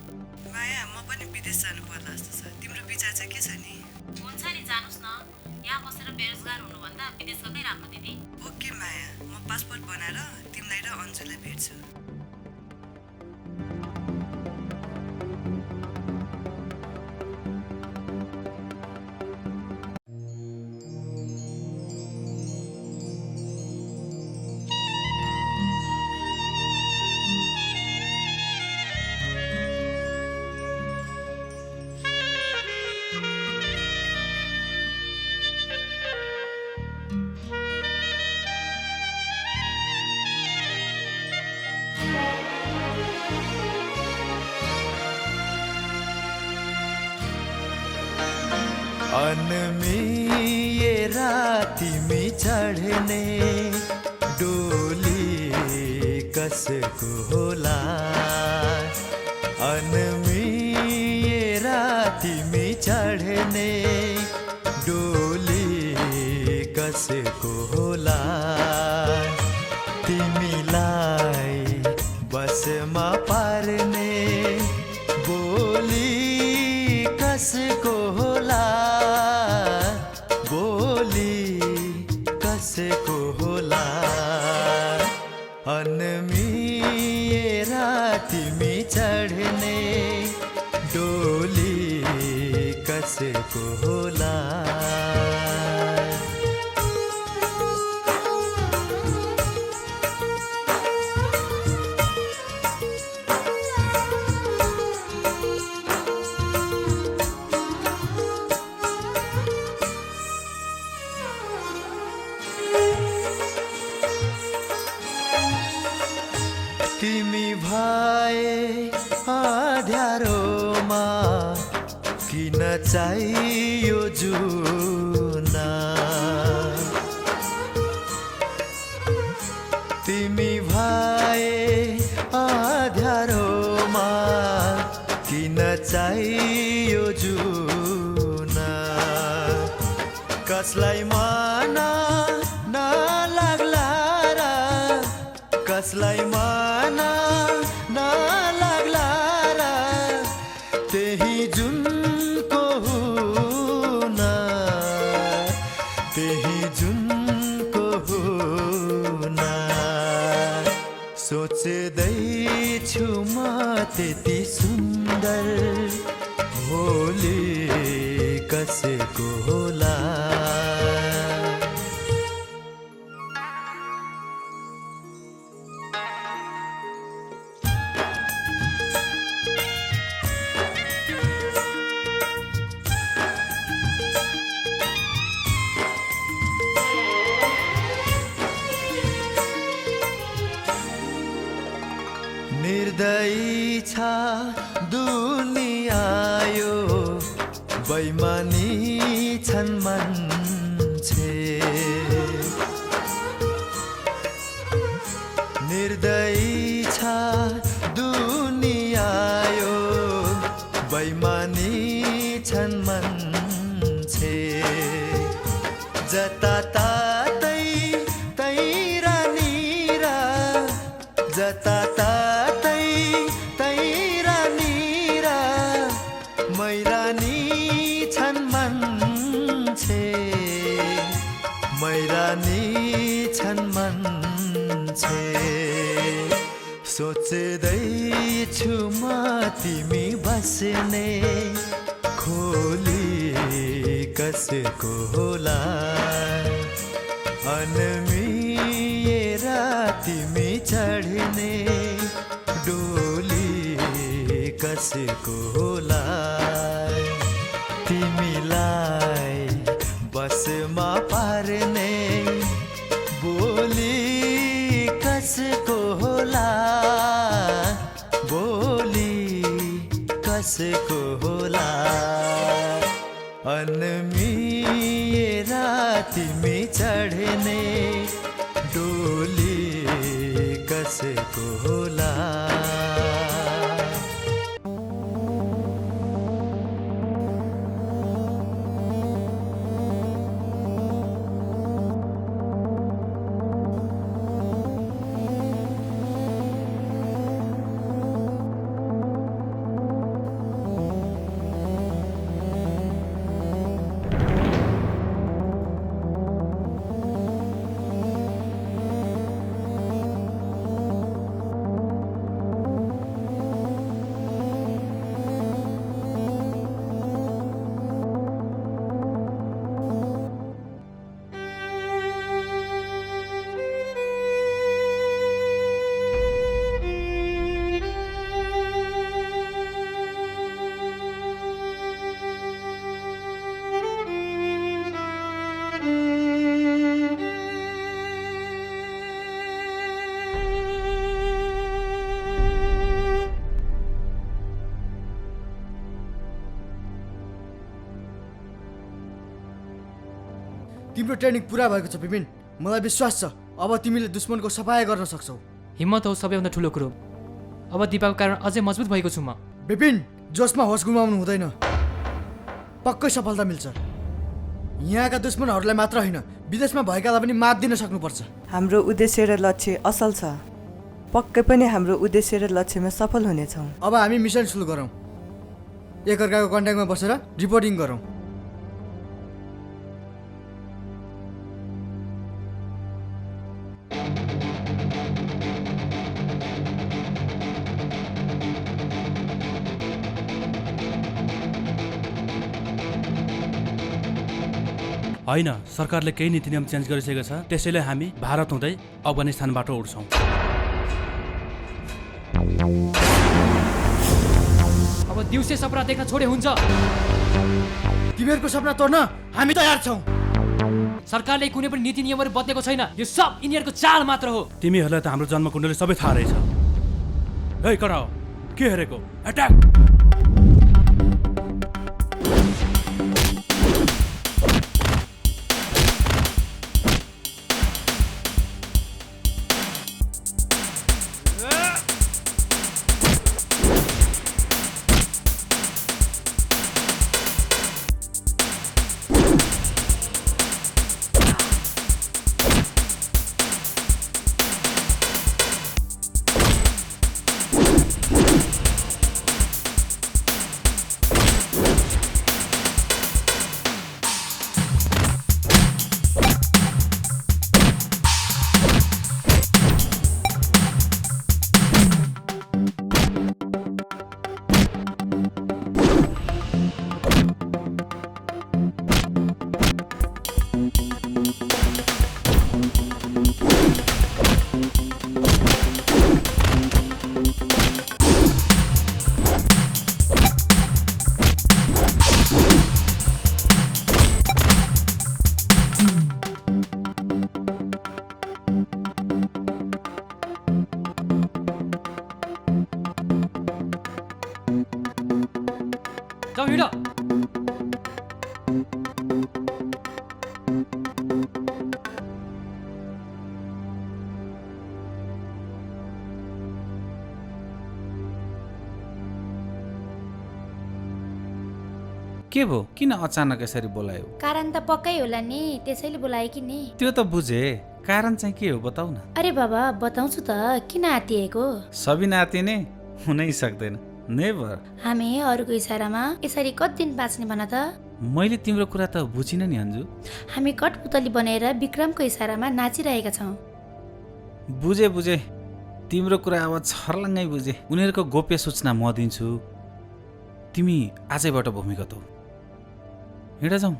माया, म पनि विदेश जानु पर्ला जस्तो छ। तिम्रो विचार चाहिँ के छ नि? हुन्छ नि, जानुस् न। यहाँ बसेर बेरोजगार हुनुभन्दा विदेश गएकै राम्रो दिदी। ओके माया, म पासपोर्ट बनाएर तिमीलाई र अन्जुलाई भेट्छु। अनमिएरा तिमी चढ्ने डोली कसको होला? अनमिएरा तिमी चढ्ने डोली कसको होला? तिमीलाई बसमा पार्ने बोली कसको होला? बोली कसको होला? अनमिएरा तिमी चढ्ने डोली कसको होला? तिमी भए अँध्यारोमा किन चाहियो जुना? तिमी भए अँध्यारोमा किन चाहियो जुना? कसलाई मन नलाग्ला र कसलाई मन नलाग्ला र त्यही जुनको हुन, त्यही जुनको हुन। सोच्दैछु म त्यति सुन्दर भोलि कसको होला? निर्दयी छ दुनिया यो बैमानी छन् मान्छे निर्दयी छ दुनिया यो बैमानी छन् मान्छे जताततै तै रानी र जताततै तै रानी र मैरानी छन् मान्छे मैरानी छन् मान्छे सोच्दैछु म तिमी बस्ने खोली कसको होला अनमिएर तिमी चढ्ने डोली कसको होला तिमीलाई बसमा पार्ने बोली कसको होला बोली कसको होला अनमिएर तिमी चढ्ने डोली कसको होला तिम्रो ट्रेनिङ पुरा भएको छ विपिन मलाई विश्वास छ अब तिमीले दुश्मनको सफाया गर्न सक्छौ हिम्मत हो सबैभन्दा ठुलो कुरो अब दिपाको कारण अझै मजबुत भएको छु म विपिन जोसमा होस गुमाउनु हुँदैन पक्कै सफलता मिल्छ यहाँका दुश्मनहरूलाई मात्र होइन विदेशमा भएकालाई पनि मात दिन सक्नुपर्छ हाम्रो उद्देश्य र लक्ष्य असल छ पक्कै पनि हाम्रो उद्देश्य र लक्ष्यमा सफल हुनेछौँ अब हामी मिसन सुरु गरौँ एकअर्काको कन्ट्याक्टमा बसेर रिपोर्टिङ गरौँ होइन सरकारले केही नीति नियम चेन्ज गरिसकेको छ त्यसैले हामी भारत हुँदै अफगानिस्तानबाट उड्छौँ अब दिउँसे सपना देख्न छोडे हुन्छ तिमीहरूको सपना तोड्न हामी तयार छौँ सरकारले कुनै पनि नीति नियमहरू बदलेको छैन यो सब यिनीहरूको चाल मात्र हो तिमीहरूलाई त हाम्रो जन्मकुण्डली सबै थाहा रहेछ है कराओ के हेरेको एट्याक कम हिँड। के भो किन अचानक यसरी बोलायो? कारण त पक्कै होला नि, त्यसैले बोलाए कि नि। त्यो त बुझे, कारण चाहिँ के हो बताउ न। अरे बाबा बताउँछु त, किन आतिएको? सबिना आतिने हुनै सक्दैन, नेभर। हामी अरूको इसारामा यसरी कति दिन बाँच्ने भन त? मैले तिम्रो कुरा त बुझिन नि अन्जु। हामी कठपुतली बनाएर विक्रमको इसारामा नाचिरहेका छौँ। बुझे बुझे, तिम्रो कुरा अब छर्लङ्गै बुझे। उनीहरूको गोप्य सूचना म दिन्छु, तिमी आजैबाट भूमिगत हौ। हिँड जाउँ।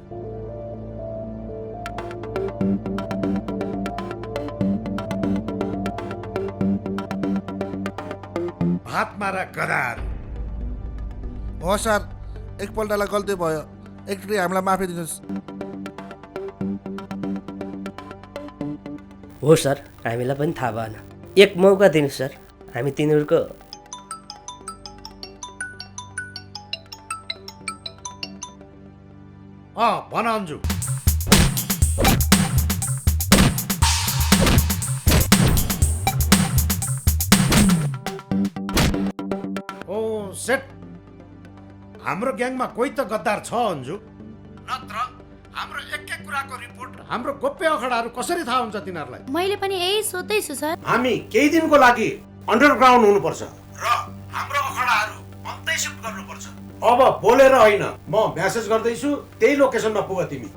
हात मारा गधाहरू। हो सर, एकपल्टलाई गल्ती भयो, एकचोटि हामीलाई माफी दिनुहोस्। हो सर, हामीलाई पनि थाहा भएन, एक मौका दिनुहोस् सर, हामी तिनीहरूको भन अन्जु। ओ सेट, हाम्रो ग्याङमा कोही त गद्दार छ अन्जु, नत्र हाम्रो एक एक कुराको रिपोर्ट हाम्रो गोप्य अखडाहरू कसरी थाहा हुन्छ तिनीहरूलाई? मैले पनि यही सोच्दैछु सर। हामी केही दिनको लागि अन्डरग्राउन्ड हुनुपर्छ र हाम्रो अखडाहरू अन्तै सिफ्ट गर्नुपर्छ। अब बोलेर होइन, म म्यासेज गर्दैछु, त्यही लोकेसनमा पुग तिमी।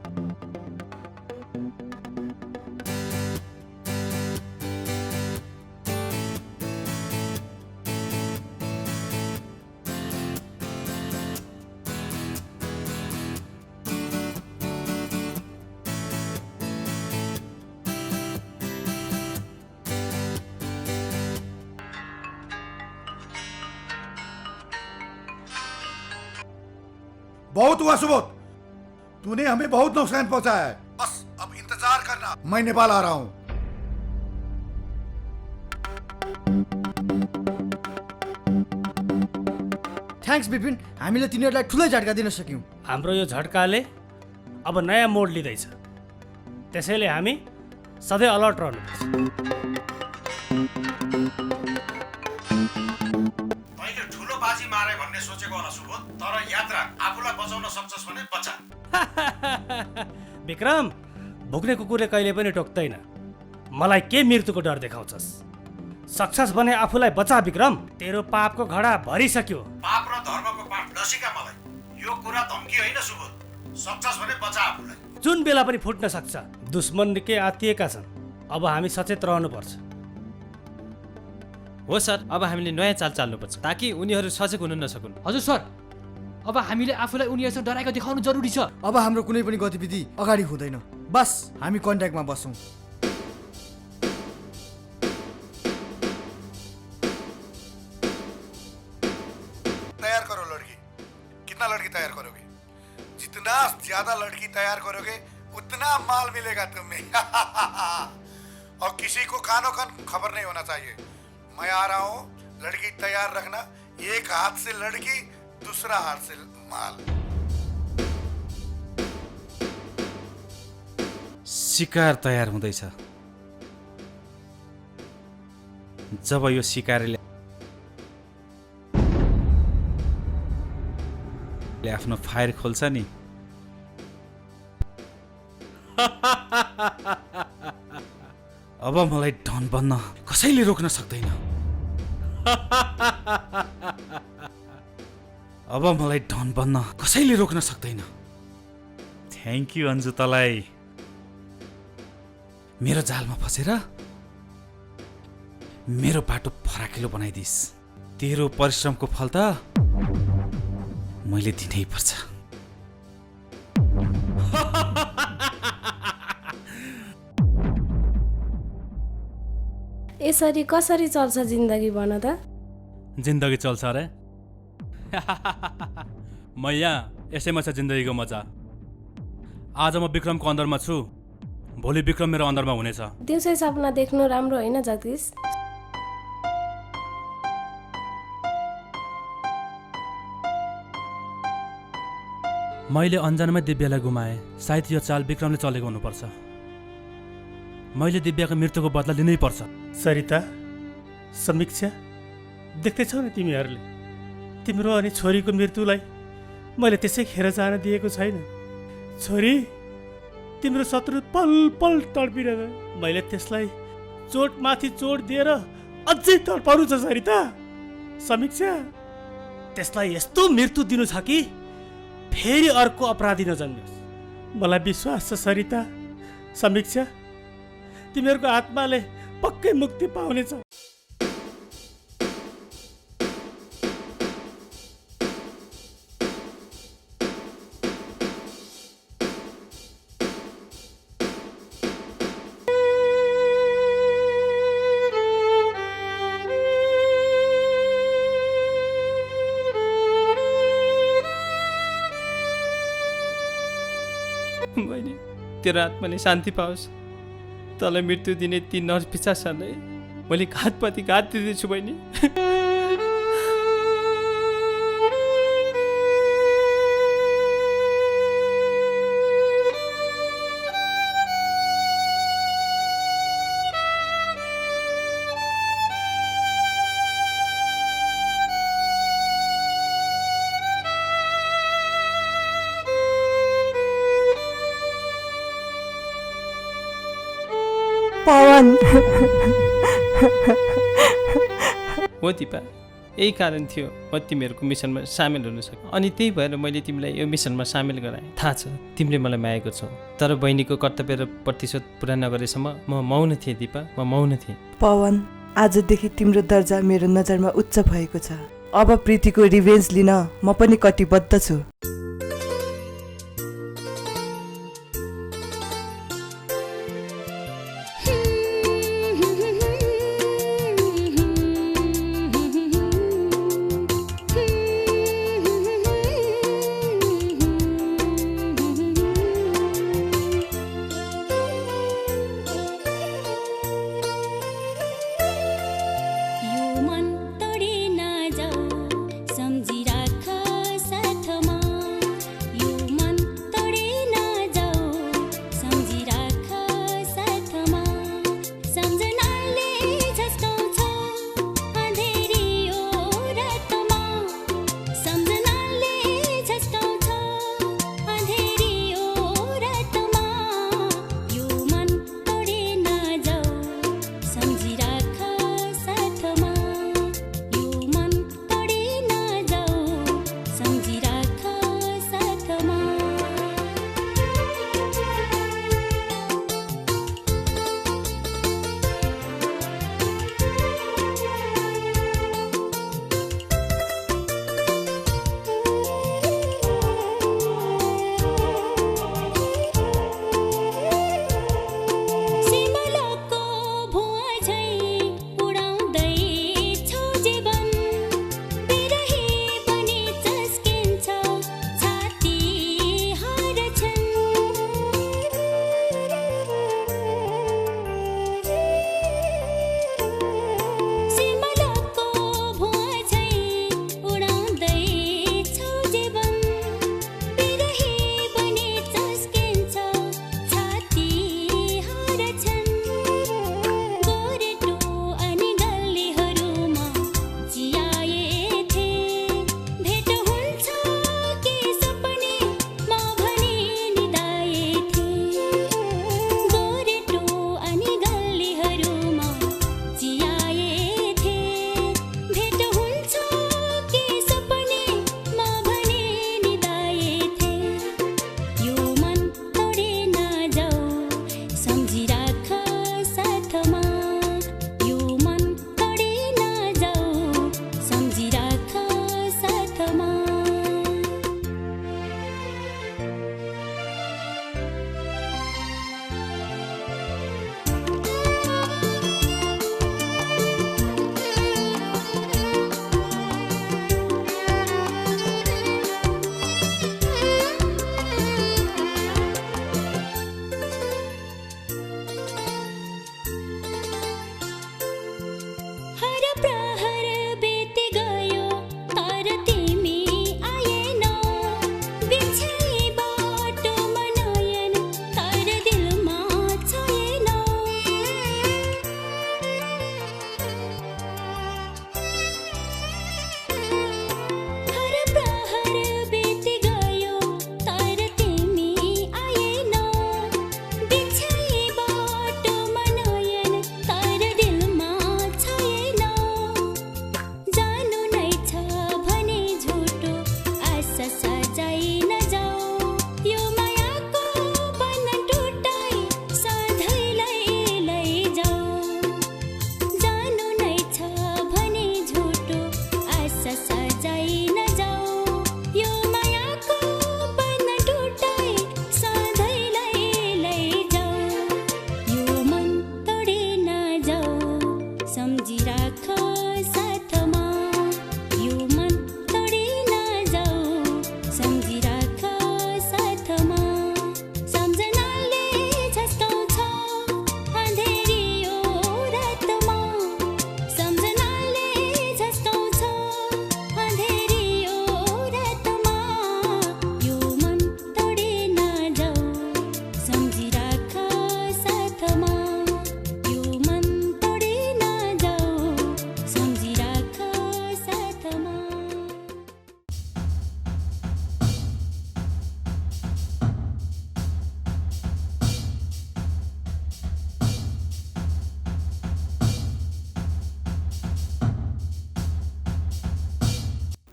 बहुत हुआ सुबोध, तूने हमें बहुत नुकसान पहुंचाया है। बस अब इंतजार करना, मैं नेपाल आ रहा हूं। थ्याङ्क्स विपिन, हामीले तिनीहरूलाई ठुलै झट्का दिन सक्यौँ। हाम्रो यो झट्काले अब नयाँ मोड लिँदैछ, त्यसैले हामी सधैँ अलर्ट रहनुपर्छ। तैँले ठुलो बाजी मारे भन्ने सोचेको होला सुबोध, तर याद राख, आफूलाई बचाउन सक्छस् भने बचा। विक्रम, भुक्ने कुकुरले कहिले पनि टोक्दैन। मलाई के मृत्युको डर देखाउँछस्? सक्छस् भने आफूलाई बचा विक्रम, तेरो पापको घडा भरिसक्यो। पाप र धर्मको पाठ नसिका मलाई, यो कुरा धम्की होइन सुबोध, सक्छस् भने बचा आफूलाई। जुन बेला पनि फुट्न सक्छ, दुश्मन निकै आत्तिएका छन्, अब हामी सचेत रहनुपर्छ। हो सर, अब हामीले नयाँ चाल चाल्नुपर्छ ताकि उनीहरू सचेत हुन नसकुन्। हजुर सर, अब हामीले आफूलाई उनीहरूसँग डराएको देखाउनु जरुरी छ। अब हाम्रो कुनै पनि गतिविधि अगाडि हुँदैन, बस हामी कन्ट्याक्टमा बसौँ। तैयार करो लड़की। कितना लड़की तैयार करोगे? जितना ज्यादा लड़की तैयार करोगे उतना माल मिलेगा तुम्हें। और किसी को कानो कान खबर नहीं होना चाहिए। मैं आ रहा हूँ, लड़की तैयार रखना। एक हाथ से लड़की, दूसरा हाथ से माल। शिकार तयार हुँदैछ। जब यो शिकारीले आफ्नो फायर खोल्छ नि, अब मलाई डन बन्न कसैले रोक्न सक्दैन। अब मलाई डन बन्न कसैले रोक्न सक्दैन। थ्याङ्क यू अन्जु, तलाई मेरो जालमा फसेर मेरो बाटो फराकिलो बनाइदिस। तेरो परिश्रमको फल त मैले दिनै पर्छ। यसरी कसरी चल्छ जिन्दगी भन त? जिन्दगी चल्छ अरे। म यहाँ यसैमा छ जिन्दगीको मजा। आज म विक्रमको अन्दरमा छु, भोलि विक्रम मेरो अन्दरमा हुनेछ। दिउँसै सपना देख्नु राम्रो होइन जगदीश? मैले अन्जानमै दिव्यालाई गुमाएँ। सायद यो चाल विक्रमले चलेको हुनुपर्छ। मैले दिव्याको मृत्युको बदला लिनै पर्छ। सरिता, समीक्षा, देख्दैछौ न तिमीहरूले, तिम्रो अनि छोरीको मृत्युलाई मैले त्यसै खेर जान दिएको छैन। छोरी, तिम्रो शत्रु पल पल तडपिरह, मैले त्यसलाई चोट माथि चोट दिएर अझै तडपाउनु छ। सरिता, समीक्षा, त्यसलाई यस्तो मृत्यु दिनु छ कि फेरि अर्को अपराधी नजन्मियोस्। मलाई विश्वास छ सरिता, समीक्षा, तिमीहरूको आत्माले पक्कै मुक्ति पाउनेछ। बहिनी, तेरो आत्माले शान्ति पाओस्। तँलाई मृत्यु दिने ती नर्स पिसासहरूलाई मैले घातपाती घात दिँदैछु बहिनी। पवन, हो दिपा, यही कारण थियो म तिमीहरूको मिसनमा सामेल हुन सकेँ। अनि त्यही भएर मैले तिमीलाई यो मिसनमा सामेल गराएँ। थाहा छ तिमीले मलाई मागेको छौ, तर बहिनीको कर्तव्य र प्रतिशोध पुरा नगरेसम्म म मौन थिएँ दिपा, म मौन थिएँ। पवन, आजदेखि तिम्रो दर्जा मेरो नजरमा उच्च भएको छ। अब प्रीतिको रिभेन्ज लिन म पनि कटिबद्ध छु। यो मन तोडी नजाऊ, सम्झिराख साथमा।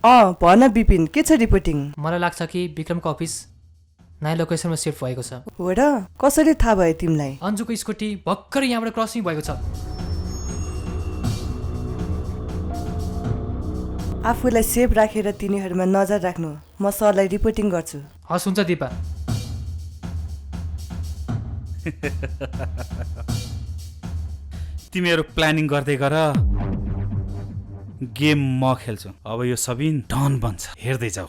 भन विपिन, के छ रिपोर्टिङ? मलाई लाग्छ कि विक्रमको अफिस नयाँ लोकेसनमा सिफ्ट भएको छ। हो र? कसरी थाहा भयो तिमीलाई? अन्जुको स्कुटी भर्खर यहाँबाट क्रसिङ भएको छ। आफूलाई सेफ राखेर तिनीहरूमा नजर राख्नु। म सरलाई रिपोर्टिङ गर्छु। हस् हुन्छ दिपा। तिमीहरू प्लानिङ गर्दै गर, गेम म खेल्छु। अब यो सबिन डन बन्छ, हेर्दै जाऊ।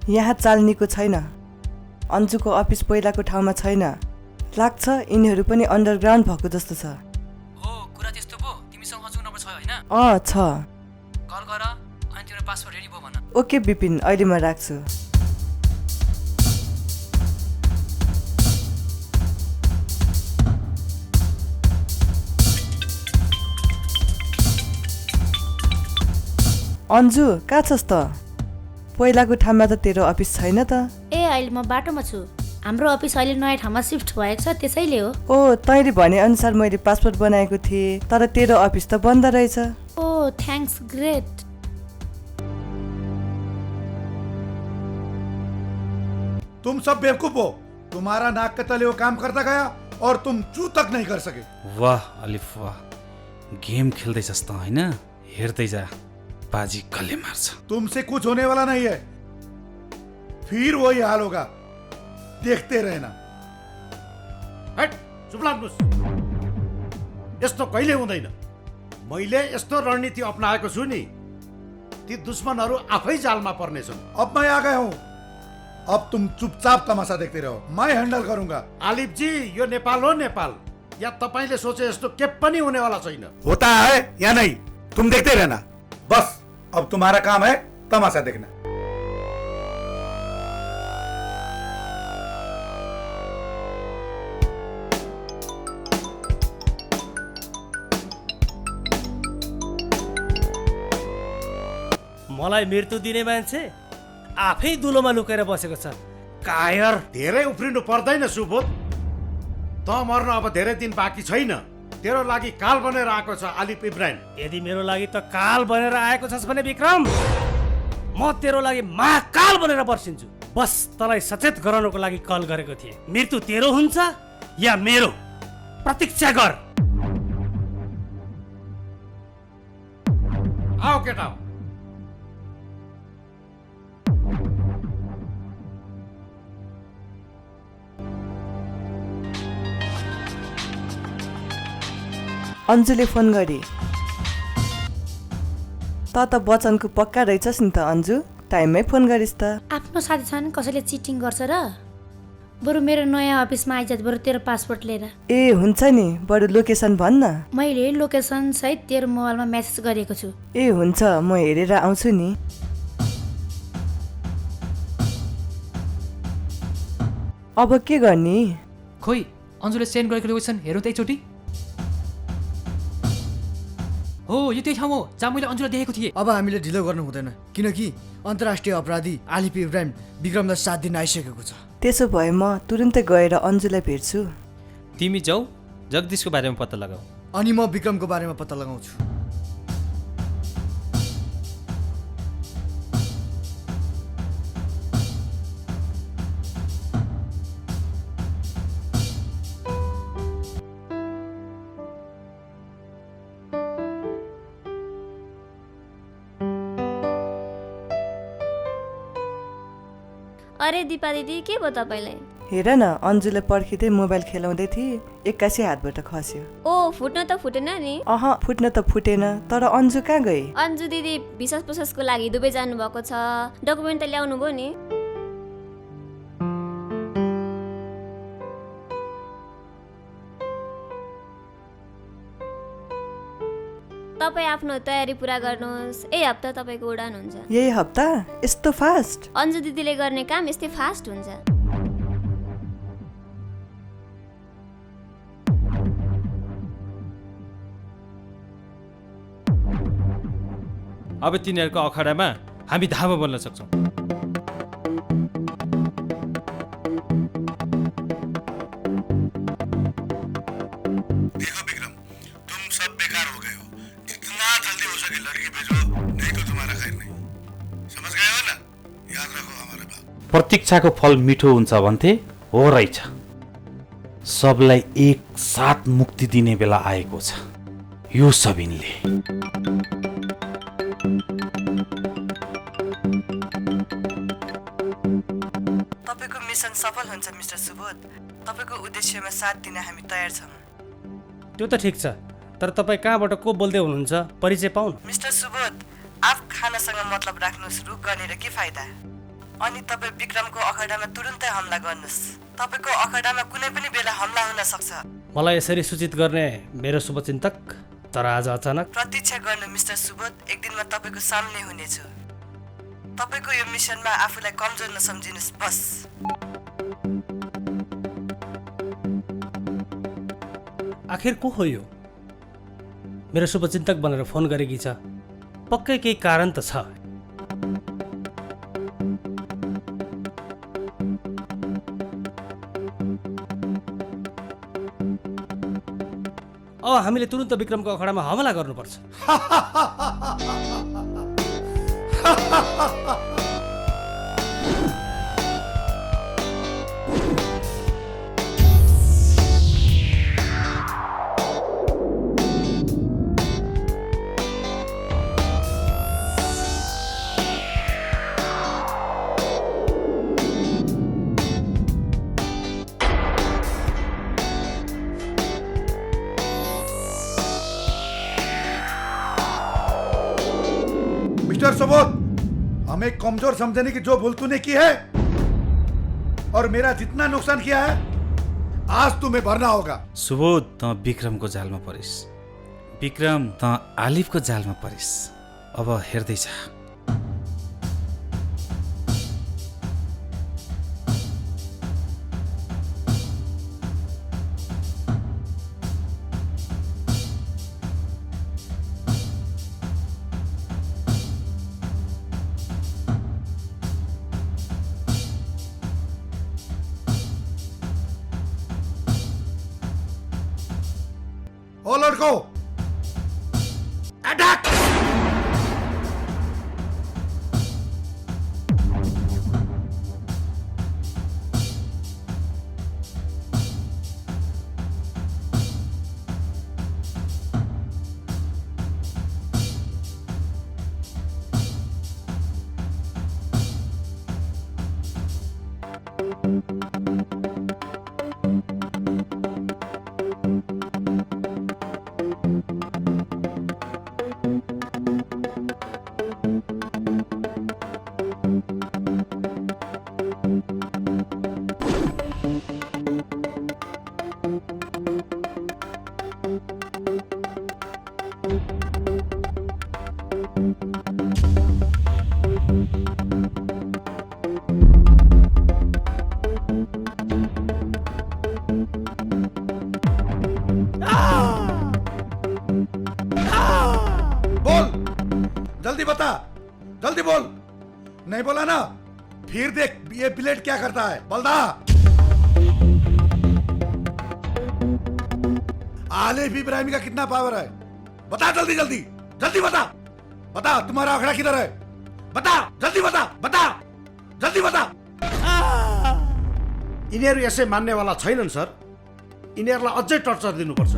यहाँ चाल्नीको छैन। अन्जुको अफिस पहिलाको ठाउँमा छैन। लाग्छ यिनीहरू पनि अन्डरग्राउन्ड भएको जस्तो छ। हो, कुरा त्यस्तो पो। तिमीसँग अन्जुको नम्बर छ हैन? छ। कल गर अनि तिम्रो पासवर्ड रेडी भयो भन। ओके विपिन, अहिले म राख्छु। अन्जु, कहाँ छस् त? पहिलाको ठाउँमा त तेरो अफिस छैन त? अहिले म बाटोमा छु। हाम्रो अफिस अहिले नयाँ ठाउँमा सिफ्ट भएको छ, त्यसैले हो। तैँले भने अनुसार मैले पासपोर्ट बनाएको थिएँ, तर तेरो अफिस त बन्द रहेछ। Thanks, great. तुम सब बेवकूफ हो। तुम्हारा नाक के तले वो काम करता गया और तुम चू तक नहीं कर सके। वाह अलिफ वाह, गेम खेल्दैछस् त हैन? हेर्दै जा, बाजी कसले मार्छ। तुमसे कुछ होने वाला नहीं है, फिर वही हाल होगा, देखते रहना। हट, चुप लाग्नुस्। यस्तो कहिले हुँदैन। मैले यस्तो रणनीति अपनाएको छु नि, ती दुश्मनहरू आफै जालमा पर्नेछन्। अब मैं आ गया हूँ, अब तुम चुपचाप तमाशा देखते रहो, मैं हैंडल करूंगा। आलिफ जी, यो नेपाल हो नेपाल। या तपाईले सोचे जस्तो के पनि हुनेवाला छैन। होता है या नहीं, तुम देखते रहना। बस अब तुम्हारा काम है तमाशा देखना। मलाई मृत्यु दिने मान्छे आफै दुलोमा लुकेर बसेको छ। कायर। धेरै उफ्रिनु पर्दैन सुबोध। त मर्न अब धेरै दिन बाँकी छैन। तेरो लागि काल बनेर आएको छ आलिफ इब्राहिम। यदि मेरो लागि त काल बनेर आएको छस् भने विक्रम, म तेरो लागि महाकाल बनेर पर्सिन्छु। बस तँलाई सचेत गराउनको लागि कल गरेको थिएँ। मृत्यु तेरो हुन्छ या मेरो, प्रतीक्षा गर। आओ केटा। अन्जुले फोन गरे। त वचनको पक्का रहेछस् नि त अन्जु, टाइममै फोन गरिस् त। आफ्नो साथी छन्, कसैले चिटिङ गर्छ र? बरु मेरो नयाँ अफिसमा आइज, बरु तेरो पासपोर्ट लिएर। हुन्छ नि, बरु लोकेसन भन्न। मैले लोकेसन सहित तेरो मोबाइलमा मेसेज गरेको छु। हुन्छ, म हेरेर आउँछु नि। अब के गर्ने? खोइ, अन्जुले सेन्ड गरेको लोकेसन हेरौँ त एकचोटि। हो, यो त्यही ठाउँ हो जहाँ मैले अन्जुलाई देखेको थिएँ। अब हामीले ढिलो गर्नु हुँदैन, किनकि अन्तर्राष्ट्रिय अपराधी आलिफ इब्राहिम विक्रमलाई 7 दिन आइसकेको छ। त्यसो भए म तुरुन्तै गएर अन्जुलाई भेट्छु। तिमी जाऊ, जगदीशको बारेमा पत्ता लगाऊ। अनि म विक्रमको बारेमा पत्ता लगाउँछु। अरे दिपा दिदी के भयो तपाईँलाई? हेर न, अन्जुले पर्खिँदै मोबाइल खेलाउँदै थिए, एक्कासी हातबाट खस्यो। ओ फुट्न त फुटेन नि? फुट्न त फुटेन, तर अन्जु कहाँ गए? अन्जु दिदी भिसा प्रोसेसको लागि दुबई जानुभएको छ। डकुमेन्ट त ल्याउनु भयो नि? तपाईँ आफ्नो तयारी पुरा गर्नुहोस्। यही हप्ता तपाईँको उडान हुन्छ। यही हप्ता? यस्तो फास्ट? अन्जु दिदीले गर्ने काम यस्तै फास्ट हुन्छ। अब तिनीहरूको अखाडामा हामी धामा बोल्न सक्छौँ। देखो विक्रम, तुम सब बेकार हो गए हो। जितना जल्दी हो सके लड़की भेजो, नहीं तो तुम्हारा खैर नहीं। समझ गए हो ना? याद रखो हमारे बात। प्रतीक्षाको फल मिठो हुन्छ भन्थे हो रहेछ। सबलाई एक साथ मुक्ति दिने बेला आएको छ। यो सबिनले तपाईको मिसन सफल हुन्छ मिस्टर सुबोध। तपाईको उद्देश्यमा साथ दिन हामी तयार छौँ। त्यो त ठिक छ, तर तपाईँ कहाँबाट को बोल्दै हुनुहुन्छ? परिचय पाउन। मिस्टर सुबोध, आफ खानासँग मतलब राख्नुहोस्, रुख गर्ने के फाइदा? अनि तपाईँ विक्रमको अखाडामा तुरुन्तै हमला गर्नुहोस्। तपाईँको अखाडामा कुनै पनि बेला हमला हुन सक्छ। मलाई यसरी सूचित गर्ने मेरो शुभचिन्तक, तर आज अचानक। प्रतीक्षा गर्नु मिस्टर सुबोध, एक दिनमा तपाईँको सामने हुनेछु। तपाईँको यो मिसनमा आफूलाई कमजोर नसम्झिनुहोस् बस। आखिर को हो यो? मेरो शुभचिन्तक भनेर फोन गरेकी छ। पक्कै केही कारण त छ। अब हामीले तुरुन्त विक्रमको अखाडामा हमला गर्नुपर्छ। मिस्टर सुबोध, हमें कमजोर समझने की जो भूल तूने की है और मेरा जितना नुकसान किया है, आज तुम्हें भरना होगा। सुबोध, त विक्रमको जालमा परिस। विक्रम, त आलिफको जालमा परिस। अब हेर्दैछ। ओ लड़को, अटैक! जल्दी बता, जल्दी बोल। नहीं बोला ना, फिर देख ये ब्लेड क्या करता है। बलदा, आलिफ इब्राहिम का कितना पावर है? बता जल्दी जल्दी, जल्दी बता। बता तुम्हारा अखड़ा किधर है? बता जल्दी, बता बता जल्दी बता। यिनीहरू यसै मान्नेवाला छैनन् सर। यिनीहरूलाई अझै टर्चर दिनुपर्छ।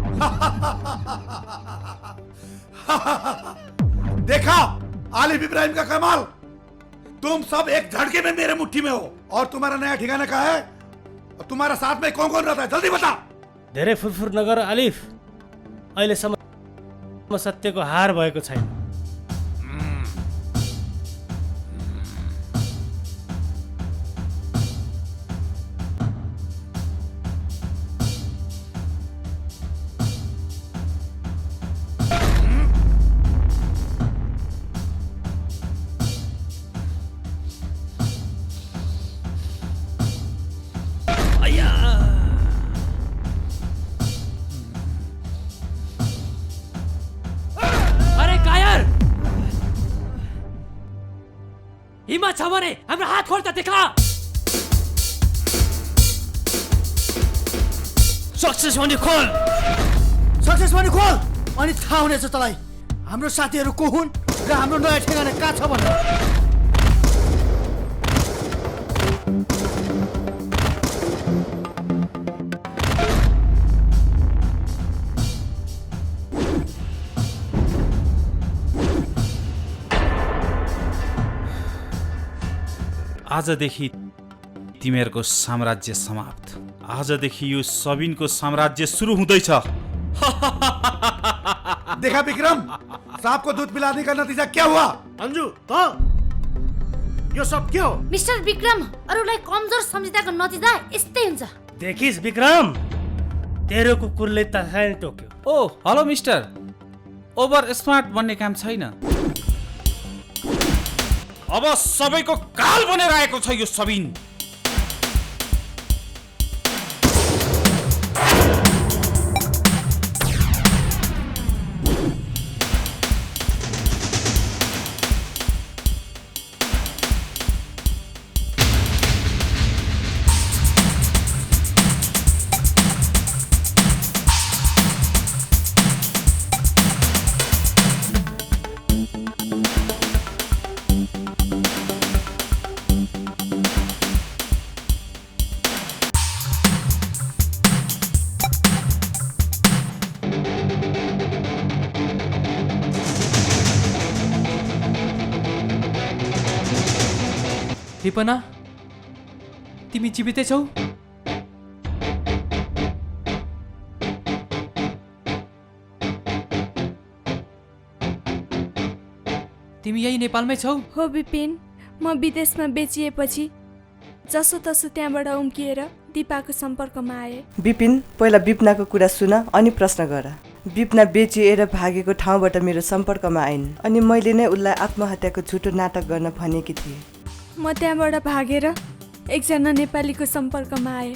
देखा आलिफ इब्राहिम का कमाल। तुम सब एक झटके में मेरे मुट्ठी में हो। और तुम्हारा नया ठिकाना कहाँ है? और तुम्हारा साथ में कौन कौन रहता है? जल्दी बता। धेरै फुरफुर नगर आलिफ, अहिलेसम्म सत्यको हार भएको छैन। हिम्मत छ भने हाम्रो हात खोल त देखा। सक्सेस भने खोल, सक्सेस भने खोल, अनि थाहा हुनेछ तँलाई हाम्रो साथीहरू को हुन् र हाम्रो नयाँ ठेगाना कहाँ छ भनेर। आजदेखि तिमीहरूको साम्राज्य समाप्त। आजदेखि यो सबिनको साम्राज्य सुरु हुँदैछ। देखा विक्रम, सांप को दूध पिलाने का नतीजा क्या हुआ? अन्जु त यो सब के हो? मिस्टर विक्रम, अरूलाई कमजोर सम्झिँदाको नतिजा यस्तै हुन्छ। देखिस् विक्रम, तेरो कुकुरले तखाइ टोक्यो। ओ हेलो मिस्टर, ओभर स्मार्ट बन्ने काम छैन। अब सबैको काल बनेर आएको छ यो सबिन। विपना, तिमी जीवितै छौ? तिमी यही नेपालमै छौ? हो विपिन, म विदेशमा बेचिएपछि जसोतसो त्यहाँबाट उम्किएर दिपाको सम्पर्कमा आए। विपिन, पहिला विपनाको कुरा सुन अनि प्रश्न गर। विपना बेचिएर भागेको ठाउँबाट मेरो सम्पर्कमा आइन् अनि मैले नै उसलाई आत्महत्याको झुटो नाटक गर्न भनेकी थिएँ। म त्यहाँबाट भागेर एकजना नेपालीको सम्पर्कमा आए।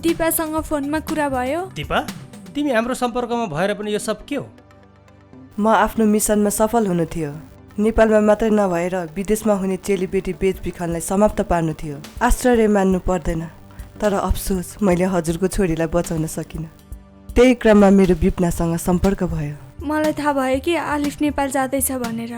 दिपासँग फोनमा कुरा भयो। दिपा, तिमी हाम्रो सम्पर्कमा भएर पनि यो सब के हो? म आफ्नो मिसनमा सफल हुनु थियो। नेपालमा मात्रै नभएर विदेशमा हुने चेलीबेटी बेचबिखनलाई समाप्त पार्नु थियो। आश्चर्य मान्नु पर्दैन, तर अफसोस मैले हजुरको छोरीलाई बचाउन सकिनँ। त्यही क्रममा मेरो विपनासँग सम्पर्क भयो। मलाई थाहा भयो कि आलिफ नेपाल जाँदैछ भनेर।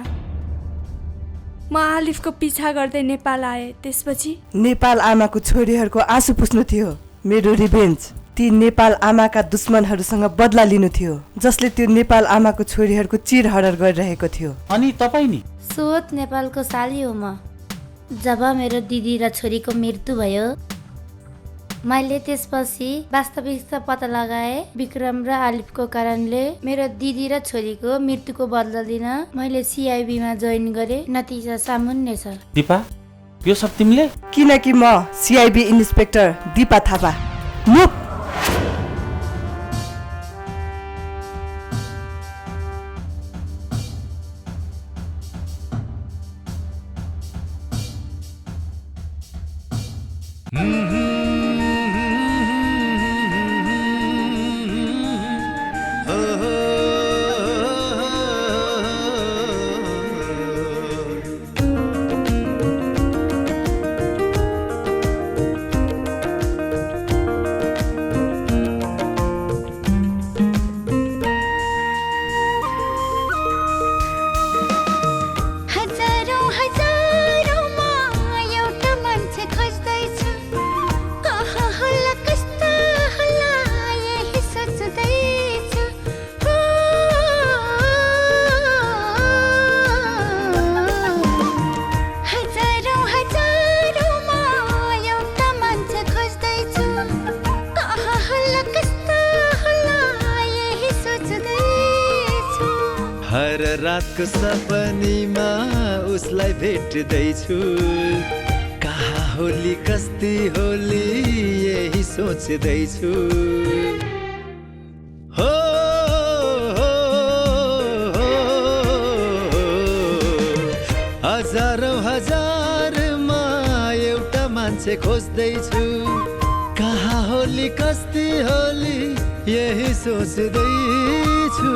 म आलिफको पिछा गर्दै नेपाल आए। त्यसपछि नेपाल आमाको छोरीहरूको आँसु पुस्नु थियो। मेरो रिभेन्ज ती नेपाल आमाका दुश्मनहरूसँग बदला लिनु थियो, जसले त्यो नेपाल आमाको छोरीहरूको चिरहरण गरिरहेको थियो। अनि तपाईँ नि? सोत नेपालको साली हो म। जब मेरो दिदी र छोरीको मृत्यु भयो, मैले त्यसपछि वास्तविकता पत्ता लगाए। विक्रम र आलिफको कारणले मेरो दिदी र छोरीको मृत्युको बदला लिन मैले सिआइबीमा जोइन गरेँ। नतिजा सामान्य छ। दिपा, यो सब तिमीले? किनकि म सिआइबी इन्सपेक्टर दिपा थापा। हर रातको सपनीमा उसलाई भेट्दैछु कहाँ होली कस्ती होली यही सोच्दैछु हो हजारौँ हजारमा एउटा मान्छे खोज्दैछु कहाँ होली कस्ती होली यही सोच्दैछु